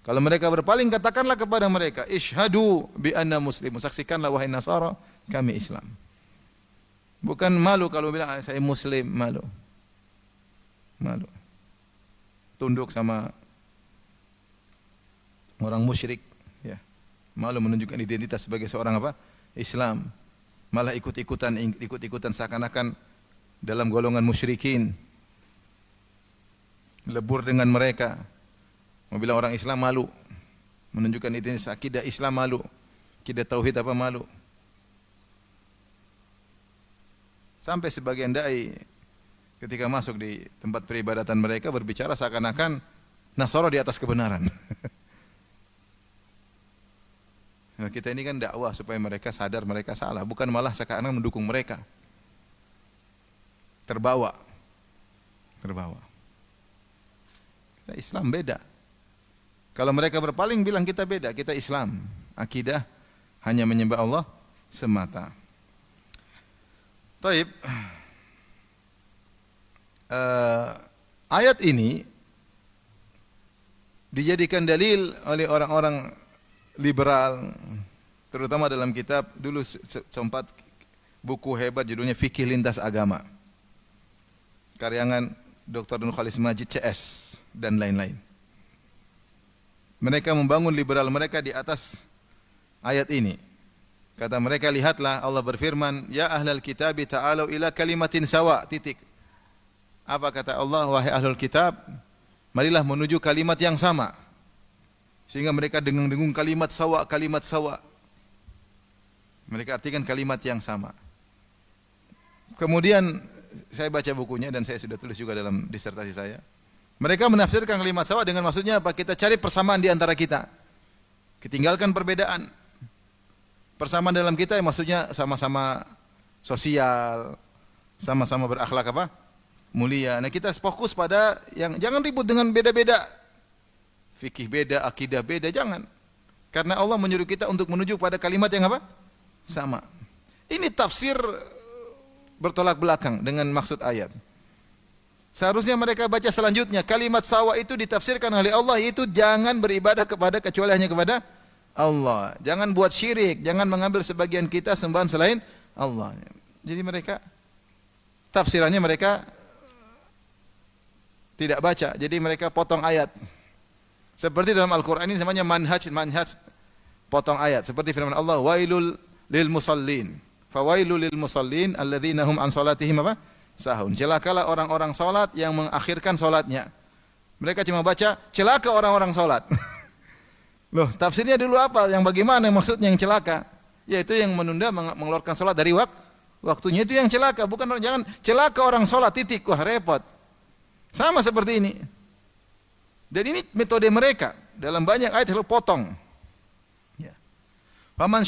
Kalau mereka berpaling, katakanlah kepada mereka, isyhadu bi anna muslimun, saksikanlah wahai Nasara, kami Islam. Bukan malu kalau bilang saya muslim, malu. Malu. Tunduk sama orang musyrik, ya. Malu menunjukkan identitas sebagai seorang apa? Islam. Malah ikut-ikutan seakan-akan dalam golongan musyrikin. Lebur dengan mereka. Mau bilang orang Islam, malu. Menunjukkan identitas akidah Islam, malu. Akidah tauhid apa, malu. Sampai sebagian dai ketika masuk di tempat peribadatan mereka berbicara seakan-akan Nasara di atas kebenaran. Nah, kita ini kan dakwah supaya mereka sadar mereka salah, bukan malah sekarang mendukung mereka. Terbawa. Kita Islam beda. Kalau mereka berpaling bilang kita beda, kita Islam. Akidah hanya menyembah Allah semata. Taib. Ayat ini dijadikan dalil oleh orang-orang liberal, terutama dalam kitab dulu sempat buku hebat judulnya Fikih Lintas Agama, karyangan Dr. Nur Khalis Majid CS dan lain-lain. Mereka membangun liberal mereka di atas ayat ini. Kata mereka, lihatlah Allah berfirman, ya ahlal kitabi ta'alu ila kalimatin sawa, titik. Apa kata Allah? Wahai ahlul kitab, marilah menuju kalimat yang sama. Sehingga mereka dengung-dengung kalimat sawa, kalimat sawa. Mereka artikan kalimat yang sama. Kemudian saya baca bukunya dan saya sudah tulis juga dalam disertasi saya. Mereka menafsirkan kalimat sawa dengan maksudnya apa? Kita cari persamaan di antara kita. Tinggalkan perbedaan. Persamaan dalam kita maksudnya sama-sama sosial, sama-sama berakhlak apa? Mulia. Nah, kita fokus pada yang jangan ribut dengan beda-beda. Fikih beda, akidah beda, jangan. Karena Allah menyuruh kita untuk menuju pada kalimat yang apa? Sama. Ini tafsir bertolak belakang dengan maksud ayat. Seharusnya mereka baca selanjutnya, kalimat sawa itu ditafsirkan oleh Allah, yaitu jangan beribadah kepada kecuali hanya kepada Allah. Jangan buat syirik, jangan mengambil sebagian kita sembahan selain Allah. Jadi mereka tafsirannya mereka tidak baca, jadi mereka potong ayat. Seperti dalam Al-Qur'an ini namanya manhaj potong ayat. Seperti firman Allah, wailul lil musallin. Fawailul lil musallin alladzina hum an salatihim apa? Sahun. Celakalah orang-orang salat yang mengakhirkan salatnya. Mereka cuma baca celaka orang-orang salat. Loh, tafsirnya dulu apa? Yang bagaimana maksudnya yang celaka? Yaitu yang menunda mengeluarkan salat dari waktunya, itu yang celaka, bukan jangan celaka orang salat titik. Wah, repot. Sama seperti ini. Dan ini metode mereka. Dalam banyak ayat selalu potong. Ya. Faman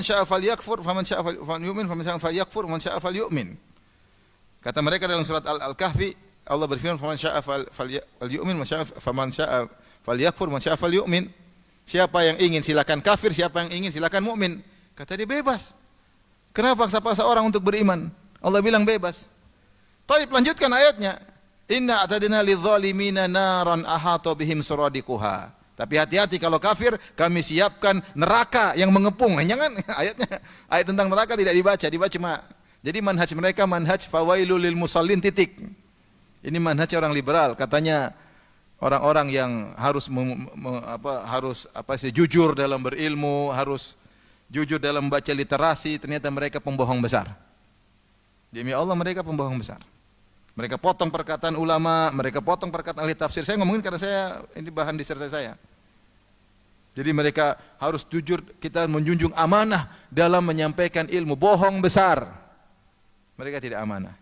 syaa falyakfur, faman syaa falyu'min, faman syaa falyakfur, faman syaa falyu'min. Kata mereka dalam surat Al-Kahfi, Allah berfirman, faman syaa falyu'min, faman syaa falyakfur, faman syaa falyu'min. Siapa yang ingin silakan kafir, siapa yang ingin silakan mukmin. Kata dia bebas. Kenapa paksa-paksa orang untuk beriman? Allah bilang bebas. Taib, lanjutkan ayatnya. Inna a'tadna lidzalimina naran ahata bihim suradiquha. Tapi hati-hati kalau kafir, kami siapkan neraka yang mengepung. Jangan ayat tentang neraka tidak dibaca cuma. Jadi manhaj mereka manhaj fawailul lil musallin titik. Ini manhaj orang liberal, katanya orang-orang yang harus jujur dalam berilmu, harus jujur dalam baca literasi, ternyata mereka pembohong besar. Demi Allah mereka pembohong besar. Mereka potong perkataan ulama, mereka potong perkataan ahli tafsir. Saya ngomongin karena ini bahan disertasi saya. Jadi mereka harus jujur, kita menjunjung amanah dalam menyampaikan ilmu. Bohong besar. Mereka tidak amanah.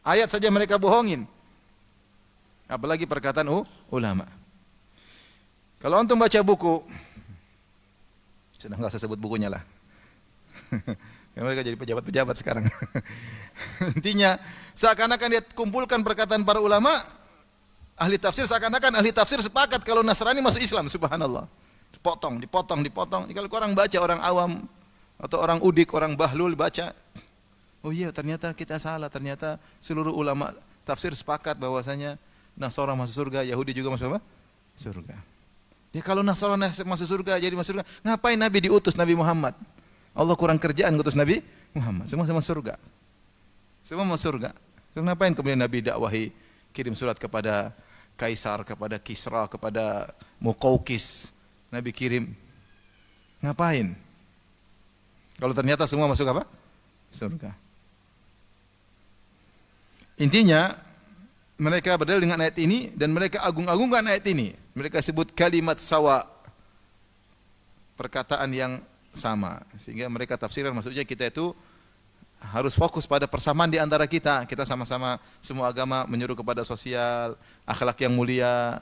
Ayat saja mereka bohongin. Apalagi perkataan ulama. Kalau antum baca buku, sudah enggak usah sebut bukunya lah. Mereka jadi pejabat-pejabat sekarang. Intinya, seakan-akan dia kumpulkan perkataan para ulama, ahli tafsir, seakan-akan ahli tafsir sepakat kalau Nasrani masuk Islam, subhanallah. Dipotong. Kalau orang baca, orang awam, atau orang udik, orang bahlul baca, oh iya ternyata kita salah, ternyata seluruh ulama tafsir sepakat bahwasanya Nasara masuk surga, Yahudi juga masuk apa? Surga. Ya kalau Nasara masuk surga, jadi masuk surga, ngapain Nabi diutus, Nabi Muhammad? Allah kurang kerjaan ngutus Nabi Muhammad. Semua sama surga. Semua mau surga. Kenapa kemudian Nabi dakwahi, kirim surat kepada Kaisar, kepada Kisra, kepada Muqawqis. Nabi kirim. Ngapain? Kalau ternyata semua masuk apa? Surga. Intinya mereka berdalil dengan ayat ini dan mereka agung-agungkan ayat ini. Mereka sebut kalimat sawa. Perkataan yang sama, sehingga mereka tafsirkan maksudnya kita itu harus fokus pada persamaan di antara kita. Kita sama-sama, semua agama menyuruh kepada sosial, akhlak yang mulia,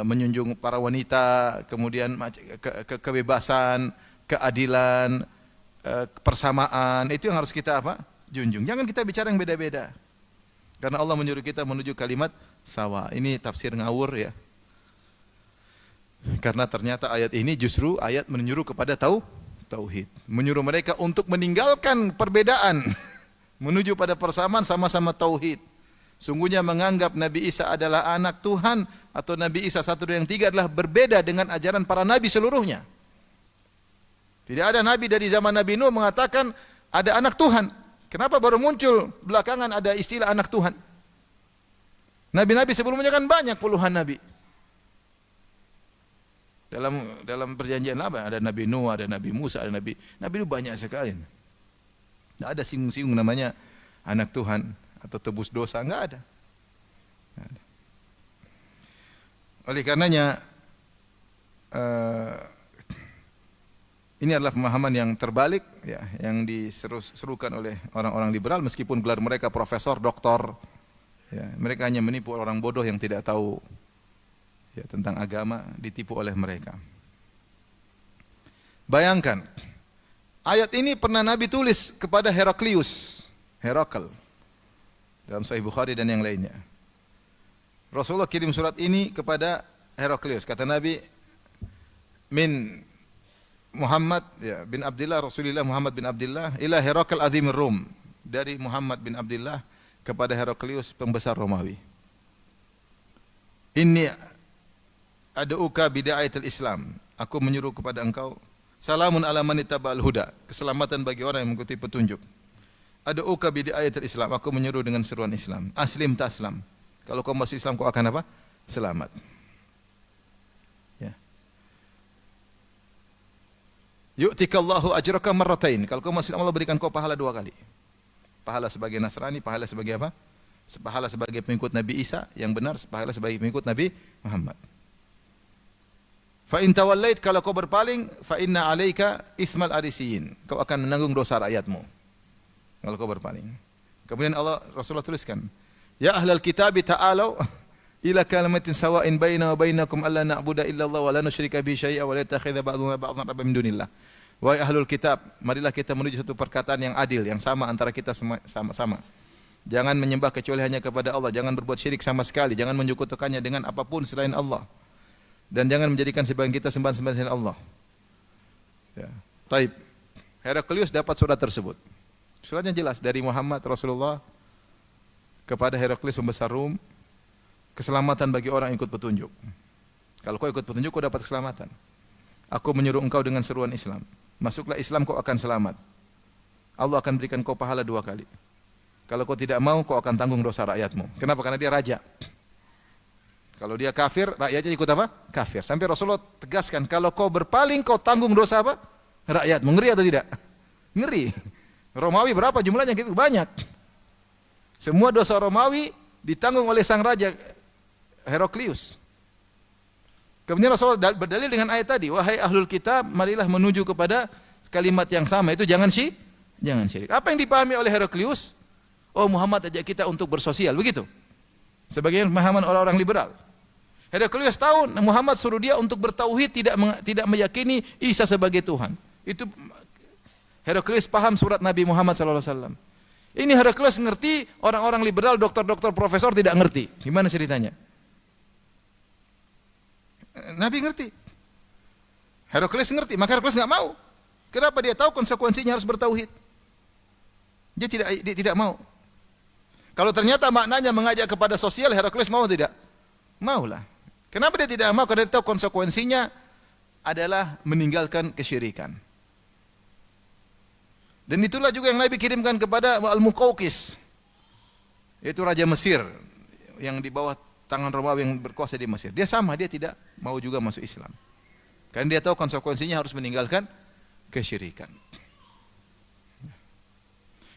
menjunjung para wanita, kemudian kebebasan, keadilan, persamaan, itu yang harus kita apa? Junjung. Jangan kita bicara yang beda-beda. Karena Allah menyuruh kita menuju kalimat sawa. Ini tafsir ngawur ya. Karena ternyata ayat ini justru ayat menyuruh kepada tauhid. Menyuruh mereka untuk meninggalkan perbedaan. Menuju pada persamaan, sama-sama tauhid. Sungguhnya menganggap Nabi Isa adalah anak Tuhan atau Nabi Isa satu dan yang tiga adalah berbeda dengan ajaran para nabi seluruhnya. Tidak ada nabi dari zaman Nabi Nuh mengatakan ada anak Tuhan. Kenapa baru muncul belakangan ada istilah anak Tuhan? Nabi-nabi sebelumnya kan banyak puluhan nabi. Dalam perjanjian lama ada Nabi Nuh, ada Nabi Musa, ada Nabi Nuh banyak sekali. Tidak ada singgung-singgung namanya anak Tuhan atau tebus dosa, enggak ada. Nggak ada. Oleh karenanya ini adalah pemahaman yang terbalik ya, yang diserukan oleh orang-orang liberal meskipun gelar mereka profesor, doktor. Ya, mereka hanya menipu orang bodoh yang tidak tahu ya, tentang agama, ditipu oleh mereka. Bayangkan, ayat ini pernah Nabi tulis kepada Heraklius, Herakl, dalam Sahih Bukhari dan yang lainnya. Rasulullah kirim surat ini kepada Heraklius. Kata Nabi, min Muhammad ya, bin Abdullah, Rasulullah Muhammad bin Abdullah ila Herakl azimir Rum, dari Muhammad bin Abdullah kepada Heraklius pembesar Romawi. Inni ad'uka bid'ayatil Islam. Aku menyuruh kepada engkau salamun ala man ittaba'al huda, keselamatan bagi orang yang mengikuti petunjuk. Ad'uka bid'ayatil Islam. Aku menyuruh dengan seruan Islam. Aslim taslam. Kalau kau masuk Islam kau akan apa? Selamat. Yu'tikallahu ajraka marratain. Kalau kau masuk Allah berikan kau pahala 2 kali. Pahala sebagai Nasrani, pahala sebagai apa? Pahala sebagai pengikut Nabi Isa yang benar, pahala sebagai pengikut Nabi Muhammad. Fa in tawallait, kalau kau berpaling, fa inna 'alaika itsmal arisiyin. Kau akan menanggung dosa rakyatmu. Kalau kau berpaling. Kemudian Rasulullah tuliskan, ya ahlal kitabi ta'alu ila kalimatin sawa'in baina wa bainakum alla na'budu illa Allah wa la nusyrika bihi syai'an wa la yattakhidha ba'duna ba'dhan arbaba min dunillah. Wahai ahlul kitab, marilah kita menuju satu perkataan yang adil, yang sama antara kita sama-sama. Jangan menyembah kecuali hanya kepada Allah, jangan berbuat syirik sama sekali, jangan menyekutukannya dengan apapun selain Allah. Dan jangan menjadikan sebagian kita sembahan-sembahan selain Allah. Ya. Taib. Heraklius dapat surat tersebut. Suratnya jelas dari Muhammad Rasulullah kepada Heraklius pembesar Rum. Keselamatan bagi orang yang ikut petunjuk. Kalau kau ikut petunjuk, kau dapat keselamatan. Aku menyuruh engkau dengan seruan Islam. Masuklah Islam, kau akan selamat. Allah akan berikan kau pahala 2 kali. Kalau kau tidak mau, kau akan tanggung dosa rakyatmu. Kenapa? Karena dia raja. Kalau dia kafir, rakyatnya ikut apa? Kafir. Sampai Rasulullah tegaskan, kalau kau berpaling, kau tanggung dosa apa? Rakyatmu. Ngeri atau tidak? Ngeri. Romawi berapa jumlahnya? Gitu banyak. Semua dosa Romawi ditanggung oleh sang raja Heraklius. Kemudian Rasulullah berdalil dengan ayat tadi, wahai ahlul kitab, marilah menuju kepada kalimat yang sama, itu jangan syirik. Apa yang dipahami oleh Heraklius? Oh, Muhammad ajak kita untuk bersosial, begitu. Sebagian pemahaman orang-orang liberal. Heraklius tahu Muhammad suruh dia untuk bertauhid, tidak meyakini Isa sebagai Tuhan. Itu Heraklius paham surat Nabi Muhammad sallallahu alaihi wasallam. Ini Heraklius ngerti, orang-orang liberal, dokter-dokter, profesor tidak ngerti. Gimana ceritanya? Nabi ngerti. Heraklius ngerti, maka Heraklius enggak mau. Kenapa? Dia tahu konsekuensinya harus bertauhid. Dia tidak mau. Kalau ternyata maknanya mengajak kepada sosial, Heraklius mau tidak? Maulah. Kenapa dia tidak mau? Karena dia tahu konsekuensinya adalah meninggalkan kesyirikan. Dan itulah juga yang Nabi kirimkan kepada Al-Muqawqis, yaitu Raja Mesir yang di bawah tangan Romawi yang berkuasa di Mesir. Dia sama, dia tidak mau juga masuk Islam. Karena dia tahu konsekuensinya harus meninggalkan kesyirikan.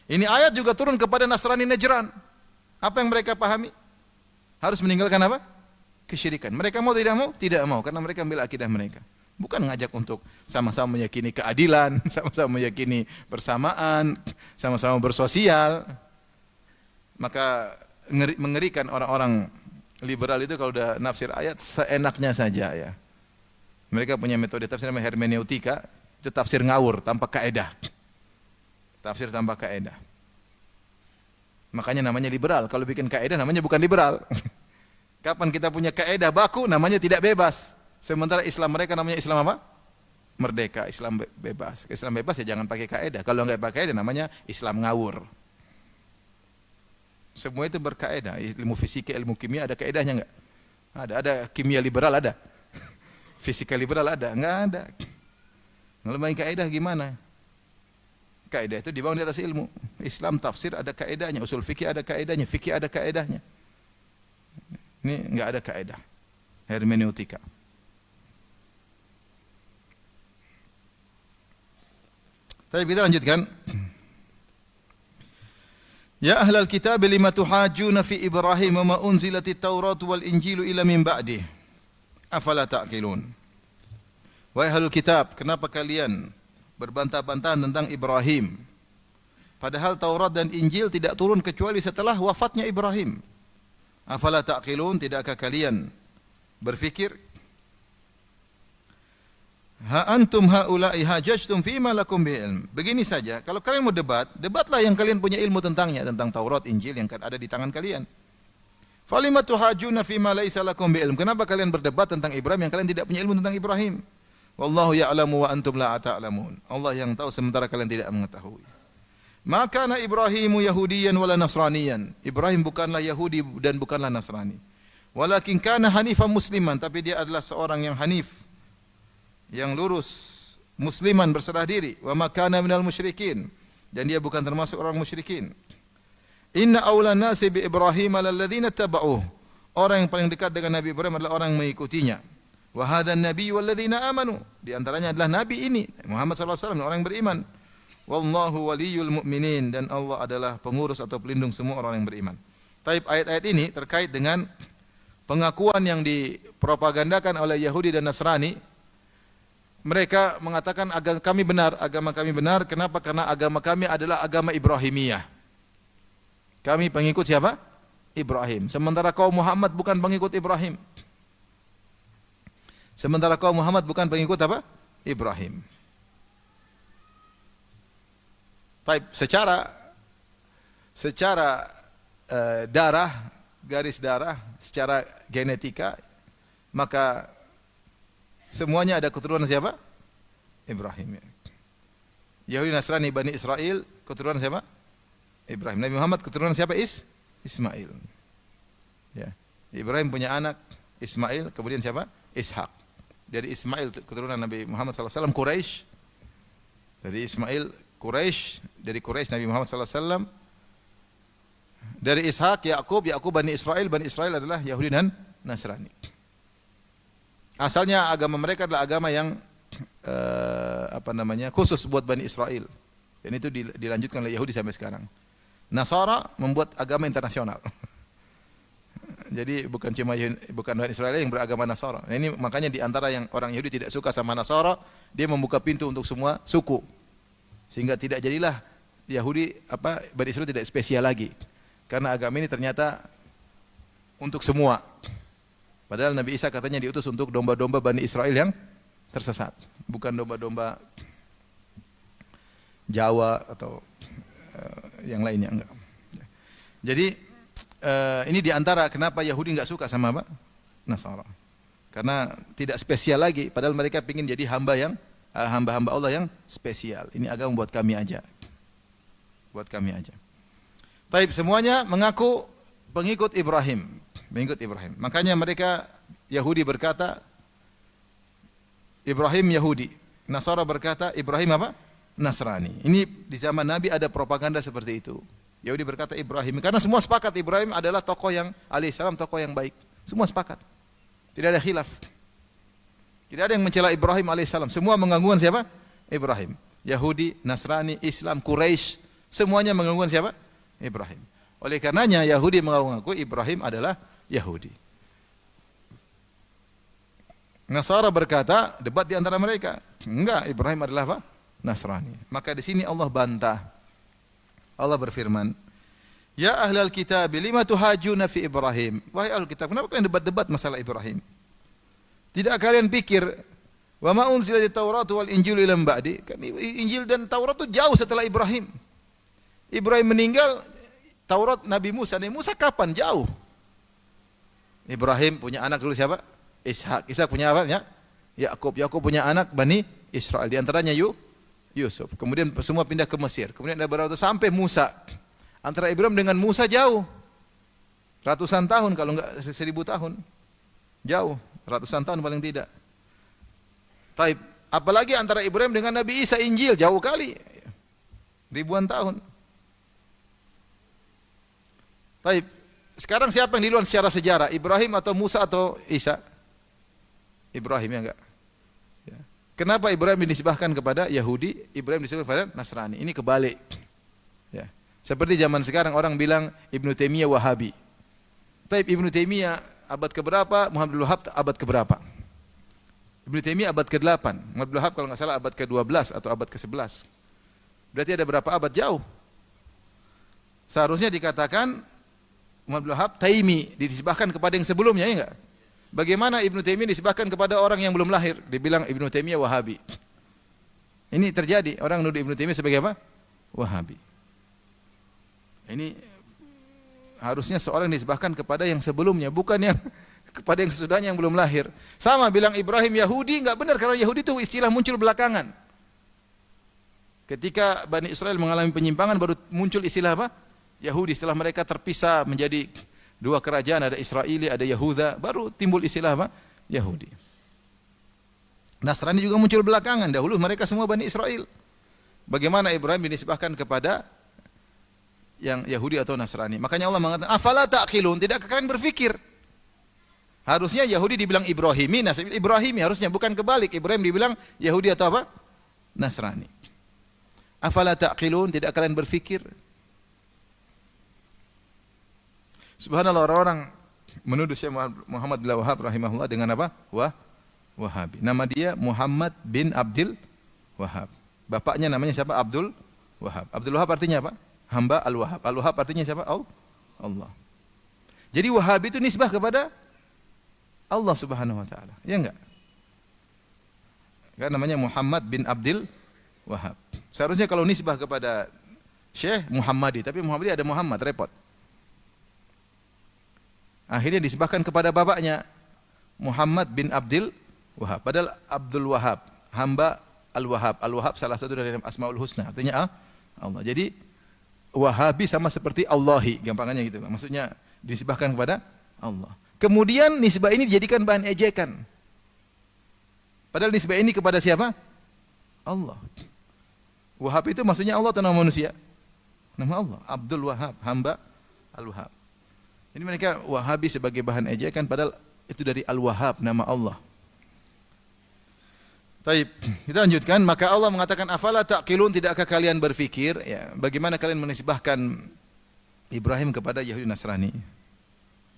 Ini ayat juga turun kepada Nasrani Najran. Apa yang mereka pahami? Harus meninggalkan apa? Kesyirikan. Mereka mau tidak mau? Tidak mau, karena mereka ambil akidah mereka. Bukan ngajak untuk sama-sama meyakini keadilan, sama-sama meyakini persamaan, sama-sama bersosial. Maka mengerikan orang-orang liberal itu kalau udah nafsir ayat seenaknya saja ya. Mereka punya metode tafsir namanya hermeneutika. Itu tafsir ngawur tanpa kaedah. Tafsir tanpa kaedah. Makanya namanya liberal. Kalau bikin kaedah namanya bukan liberal. Kapan kita punya kaedah baku namanya tidak bebas. Sementara Islam mereka namanya Islam apa? Merdeka, Islam bebas. Islam bebas ya jangan pakai kaedah. Kalau enggak pakai kaedah namanya Islam ngawur. Semua itu berkaedah. Ilmu fisika, ilmu kimia ada kaedahnya enggak? Ada kimia liberal ada. Fisika liberal ada? Enggak ada. Kalau main kaedah gimana? Kaedah itu dibangun di atas ilmu. Islam tafsir ada kaedahnya, usul fikih ada kaedahnya, fikih ada kaedahnya. Ini enggak ada kaedah. Hermeneutika. Tapi kita lanjutkan. Ya ahlal kitab lima tuhajjuna fi Ibrahim wa ma unzilatit Taurat wal Injilu illa min ba'dih. Afala ta'qilun. Wahai ahlul kitab, kenapa kalian berbantah-bantahan tentang Ibrahim? Padahal Taurat dan Injil tidak turun kecuali setelah wafatnya Ibrahim. Afala ta'qilun, tidakkah kalian berfikir? Ha antum haula'i hajajtum fima lakum bi ilm. Begini saja, kalau kalian mau debat, debatlah yang kalian punya ilmu tentangnya, tentang Taurat, Injil yang ada di tangan kalian. Falima tuhajjuna fima laisa lakum bi ilm. Kenapa kalian berdebat tentang Ibrahim yang kalian tidak punya ilmu tentang Ibrahim? Wallahu ya'lamu wa antum la ta'lamun. Allah yang tahu sementara kalian tidak mengetahui. Maka na Ibrahimu Yahudiyan wala Nasraniyan. Ibrahim bukanlah Yahudi dan bukanlah Nasrani. Walakin kana hanifan musliman, tapi dia adalah seorang yang hanif, yang lurus, musliman berserah diri. Wa ma kana minal musyrikin, dan dia bukan termasuk orang musyrikin. Inna awlan nasi bi Ibrahim alladhina tabauh. Orang yang paling dekat dengan Nabi Ibrahim adalah orang yang mengikutinya. Wa hadzan nabiy walladzina amanu. Di antaranya adalah nabi ini Muhammad sallallahu alaihi wasallam, orang yang beriman. Wallahu waliyul mu'minin, dan Allah adalah pengurus atau pelindung semua orang yang beriman. Taib ayat-ayat ini terkait dengan pengakuan yang dipropagandakan oleh Yahudi dan Nasrani. Mereka mengatakan agama kami benar. Kenapa? Karena agama kami adalah agama Ibrahimiyah. Kami pengikut siapa? Ibrahim. Sementara kaum Muhammad bukan pengikut Ibrahim. Sementara kaum Muhammad bukan pengikut apa? Ibrahim. Taib secara darah, garis darah, secara genetika, maka semuanya ada keturunan siapa? Ibrahim. Yahudi, Nasrani, Bani Israel, keturunan siapa? Ibrahim. Nabi Muhammad keturunan siapa? Ismail. Ya. Ibrahim punya anak Ismail, kemudian siapa? Ishak. Dari Ismail keturunan Nabi Muhammad SAW Quraisy. Dari Ismail Quraisy, dari Quraisy Nabi Muhammad SAW. Dari Ishak Yakub Bani Israel adalah Yahudi dan Nasrani. Asalnya agama mereka adalah agama yang khusus buat Bani Israel. Dan itu dilanjutkan oleh Yahudi sampai sekarang. Nasara membuat agama internasional. Jadi bukan Bani Israel yang beragama Nasara. Nah, ini makanya di antara yang orang Yahudi tidak suka sama Nasara, dia membuka pintu untuk semua suku. Sehingga tidak jadilah Bani Israel tidak spesial lagi. Karena agama ini ternyata untuk semua. Padahal Nabi Isa katanya diutus untuk domba-domba Bani Israel yang tersesat, bukan domba-domba Jawa atau yang lainnya, enggak. Jadi ini diantara kenapa Yahudi enggak suka sama apa? Nasara. Karena tidak spesial lagi, padahal mereka ingin jadi hamba-hamba Allah yang spesial. Ini agama buat kami aja. Buat kami aja. Taib, semuanya mengaku pengikut Ibrahim. Makanya mereka Yahudi berkata Ibrahim Yahudi, Nasara berkata Ibrahim apa? Nasrani. Ini di zaman Nabi ada propaganda seperti itu. Yahudi berkata Ibrahim, karena semua sepakat Ibrahim adalah tokoh yang alaihissalam, tokoh yang baik. Semua sepakat. Tidak ada khilaf. Tidak ada yang mencela Ibrahim alaihissalam. Semua menggangguan siapa? Ibrahim. Yahudi, Nasrani, Islam, Quraisy, semuanya menggangguan siapa? Ibrahim. Oleh karenanya Yahudi mengaku Ibrahim adalah Yahudi. Nasara berkata, debat di antara mereka, enggak, Ibrahim adalah apa? Nasrani. Maka di sini Allah bantah. Allah berfirman, Ya ahlal kitab, lima tuhajuna fi Ibrahim. Wahai ahlul kitab, kenapa kalian debat-debat masalah Ibrahim? Tidak kalian pikir Wa ma unzilatit Taurat wal Injil ila ba'di. Kan Injil dan Taurat itu jauh setelah Ibrahim. Ibrahim meninggal, Taurat Nabi Musa kapan? Jauh. Ibrahim punya anak dulu siapa? Ishak. Ishak punya apa? Ya? Yakub. Yakub punya anak Bani Israel. Di antaranya Yusuf. Kemudian semua pindah ke Mesir. Kemudian ada beberapa sampai Musa. Antara Ibrahim dengan Musa jauh. Ratusan tahun kalau enggak 1000 tahun. Jauh. Ratusan tahun paling tidak. Taib. Apalagi antara Ibrahim dengan Nabi Isa Injil jauh kali. Ribuan tahun. Taib. Sekarang siapa yang duluan secara sejarah? Ibrahim atau Musa atau Isa? Ibrahim ya enggak? Ya. Kenapa Ibrahim dinisbahkan kepada Yahudi, Ibrahim disebut kepada Nasrani? Ini kebalik. Ya. Seperti zaman sekarang orang bilang Ibnu Taimiyah Wahabi. Taib Ibnu Taimiyah abad keberapa? Muhammad bin Wahab abad keberapa? Ibnu Taimiyah abad ke-8. Muhammad bin Wahab kalau enggak salah abad ke-12 atau abad ke-11. Berarti ada berapa abad jauh? Seharusnya dikatakan Muhammad bin Wahab Taimi dinisbahkan kepada yang sebelumnya, ya enggak? Bagaimana Ibnu Taimiyah disebahkan kepada orang yang belum lahir? Dibilang Ibnu Taimiyah Wahabi. Ini terjadi, orang nuduh Ibnu Taimiyah sebagai apa? Wahabi. Ini harusnya seorang disebahkan kepada yang sebelumnya, bukan yang kepada yang sesudahnya yang belum lahir. Sama bilang Ibrahim Yahudi, enggak benar karena Yahudi itu istilah muncul belakangan. Ketika Bani Israel mengalami penyimpangan baru muncul istilah apa? Yahudi. Setelah mereka terpisah menjadi dua kerajaan, ada Israeli, ada Yahuda, baru timbul istilah apa? Yahudi. Nasrani juga muncul belakangan, dahulu mereka semua Bani Israel. Bagaimana Ibrahim dinisbahkan kepada yang Yahudi atau Nasrani? Makanya Allah mengatakan, afala ta'qilun, tidak kalian berfikir. Harusnya Yahudi dibilang Ibrahimi, Ibrahimi harusnya, bukan kebalik. Ibrahim dibilang Yahudi atau apa? Nasrani. Afala ta'qilun, tidak kalian berfikir. Subhanallah, orang-orang menuduh Syekh Muhammad bin Wahab rahimahullah dengan apa? Wahabi. Nama dia Muhammad bin Abdul Wahab. Bapaknya namanya siapa? Abdul Wahab. Abdul Wahab artinya apa? Hamba Al-Wahab. Al-Wahab artinya siapa? Allah. Jadi Wahabi itu nisbah kepada Allah Subhanahu wa taala. Ya enggak? Kan namanya Muhammad bin Abdul Wahab. Seharusnya kalau nisbah kepada Syekh Muhammadi, tapi Muhammadi ada Muhammad, repot. Akhirnya disebahkan kepada bapaknya Muhammad bin Abdul Wahab. Padahal Abdul Wahab, hamba Al-Wahab. Al-Wahab salah satu dari Asmaul Husna, artinya Allah. Jadi Wahabi sama seperti Allahi, gampangannya gitu. Maksudnya disebahkan kepada Allah. Kemudian nisbah ini dijadikan bahan ejekan. Padahal nisbah ini kepada siapa? Allah. Wahab itu maksudnya Allah atau nama manusia? Nama Allah. Abdul Wahab, hamba Al-Wahab. Ini mereka Wahabi sebagai bahan ejekan, padahal itu dari Al-Wahab, nama Allah. Taib, kita lanjutkan. Maka Allah mengatakan, afala ta'qilun, tidakkah kalian berfikir? Ya, bagaimana kalian menisbahkan Ibrahim kepada Yahudi Nasrani?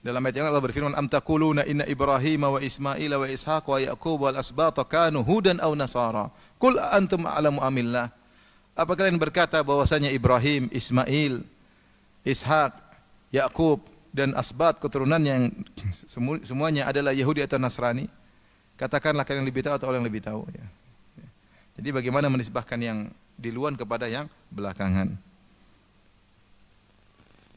Dalam ayat yang Allah berfirman, am taquluna inna Ibrahim wa Ismail wa Ishaq wa Yaqub wal asbata kanu hudan aw nasara. Qul antum a'lamu amillah. Apa kalian berkata bahwasanya Ibrahim, Ismail, Ishaq, Yaqub dan asbat keturunan yang semuanya adalah Yahudi atau Nasrani? Katakanlah kalian lebih tahu atau orang lebih tahu, ya. Jadi bagaimana menisbahkan yang duluan kepada yang belakangan?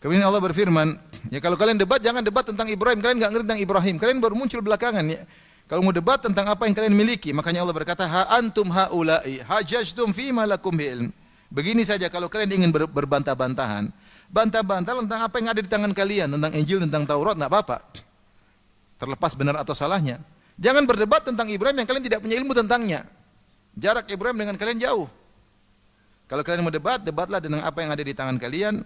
Kemudian Allah berfirman, ya kalau kalian debat jangan debat tentang Ibrahim, kalian enggak ngerti tentang Ibrahim, kalian baru muncul belakangan, ya. Kalau mau debat tentang apa yang kalian miliki, makanya Allah berkata, ha antum haula'i hajajtum fi ma lakum ilm. Begini saja kalau kalian ingin berbantah-bantahan, bantah-bantah tentang apa yang ada di tangan kalian, tentang Injil, tentang Taurat, enggak apa-apa. Terlepas benar atau salahnya. Jangan berdebat tentang Ibrahim yang kalian tidak punya ilmu tentangnya. Jarak Ibrahim dengan kalian jauh. Kalau kalian mau debat, debatlah dengan apa yang ada di tangan kalian,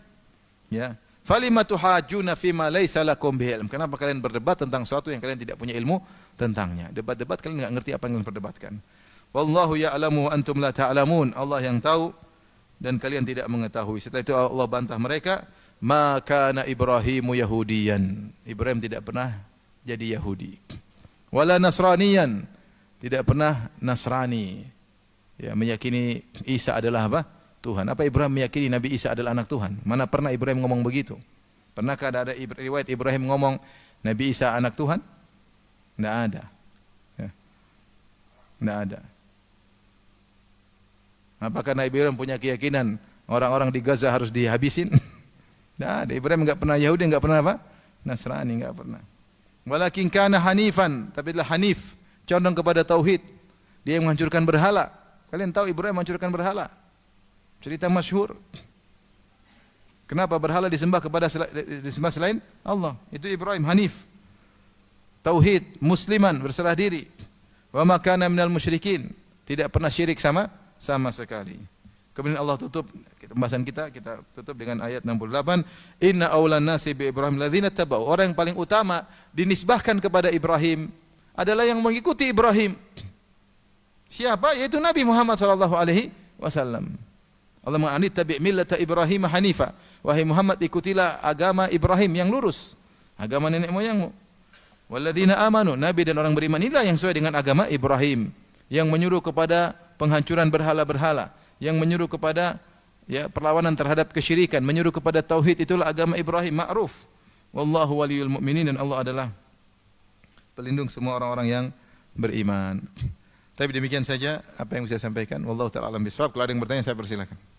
ya. Falima tuhajuna fima laisa lakum bihi ilm. Kenapa kalian berdebat tentang sesuatu yang kalian tidak punya ilmu tentangnya? Debat-debat kalian enggak ngerti apa yang kalian perdebatkan. Wallahu ya'lamu wa antum la ta'lamun. Allah yang tahu dan kalian tidak mengetahui. Setelah itu Allah bantah mereka, ma kana Ibrahimu yahudiyan. Ibrahim tidak pernah jadi Yahudi. Wala nasraniyan. Tidak pernah Nasrani. Ya, meyakini Isa adalah apa? Tuhan. Apa Ibrahim meyakini Nabi Isa adalah anak Tuhan? Mana pernah Ibrahim ngomong begitu? Pernahkah ada riwayat Ibrahim ngomong Nabi Isa anak Tuhan? Tidak ada. Ya. Tidak ada. Apakah Nabi Ibrahim punya keyakinan orang-orang di Gaza harus dihabisin? Tidak ada. Ibrahim enggak pernah Yahudi, enggak pernah apa? Nasrani, enggak pernah. Walakin kana hanifan, tapi adalah hanif, condong kepada tauhid. Dia yang menghancurkan berhala. Kalian tahu Ibrahim menghancurkan berhala? Cerita masyhur. Kenapa berhala disembah selain Allah? Itu Ibrahim hanif. Tauhid, musliman, berserah diri. Wa ma kana minal musyrikin. Tidak pernah syirik sama sekali. Kemudian Allah tutup pembahasan kita tutup dengan ayat 68. Inna awlan nasi bi Ibrahim ladzina tabau. Orang yang paling utama dinisbahkan kepada Ibrahim adalah yang mengikuti Ibrahim. Siapa? Yaitu Nabi Muhammad sallallahu alaihi wasallam. Allah mengatakan tabi' millata Ibrahim hanifa. Wahai Muhammad, ikutilah agama Ibrahim yang lurus, agama nenek moyangmu. Walladzina amanu, nabi dan orang beriman inilah yang sesuai dengan agama Ibrahim, yang menyuruh kepada penghancuran berhala-berhala, yang menyuruh kepada perlawanan terhadap kesyirikan, menyuruh kepada tauhid. Itulah agama Ibrahim, ma'ruf. Wallahu waliyul mu'minin, dan Allah adalah pelindung semua orang-orang yang beriman. Tapi demikian saja apa yang bisa saya sampaikan. Wallahu ta'ala alam bisawab. Kalau ada yang bertanya saya persilakan.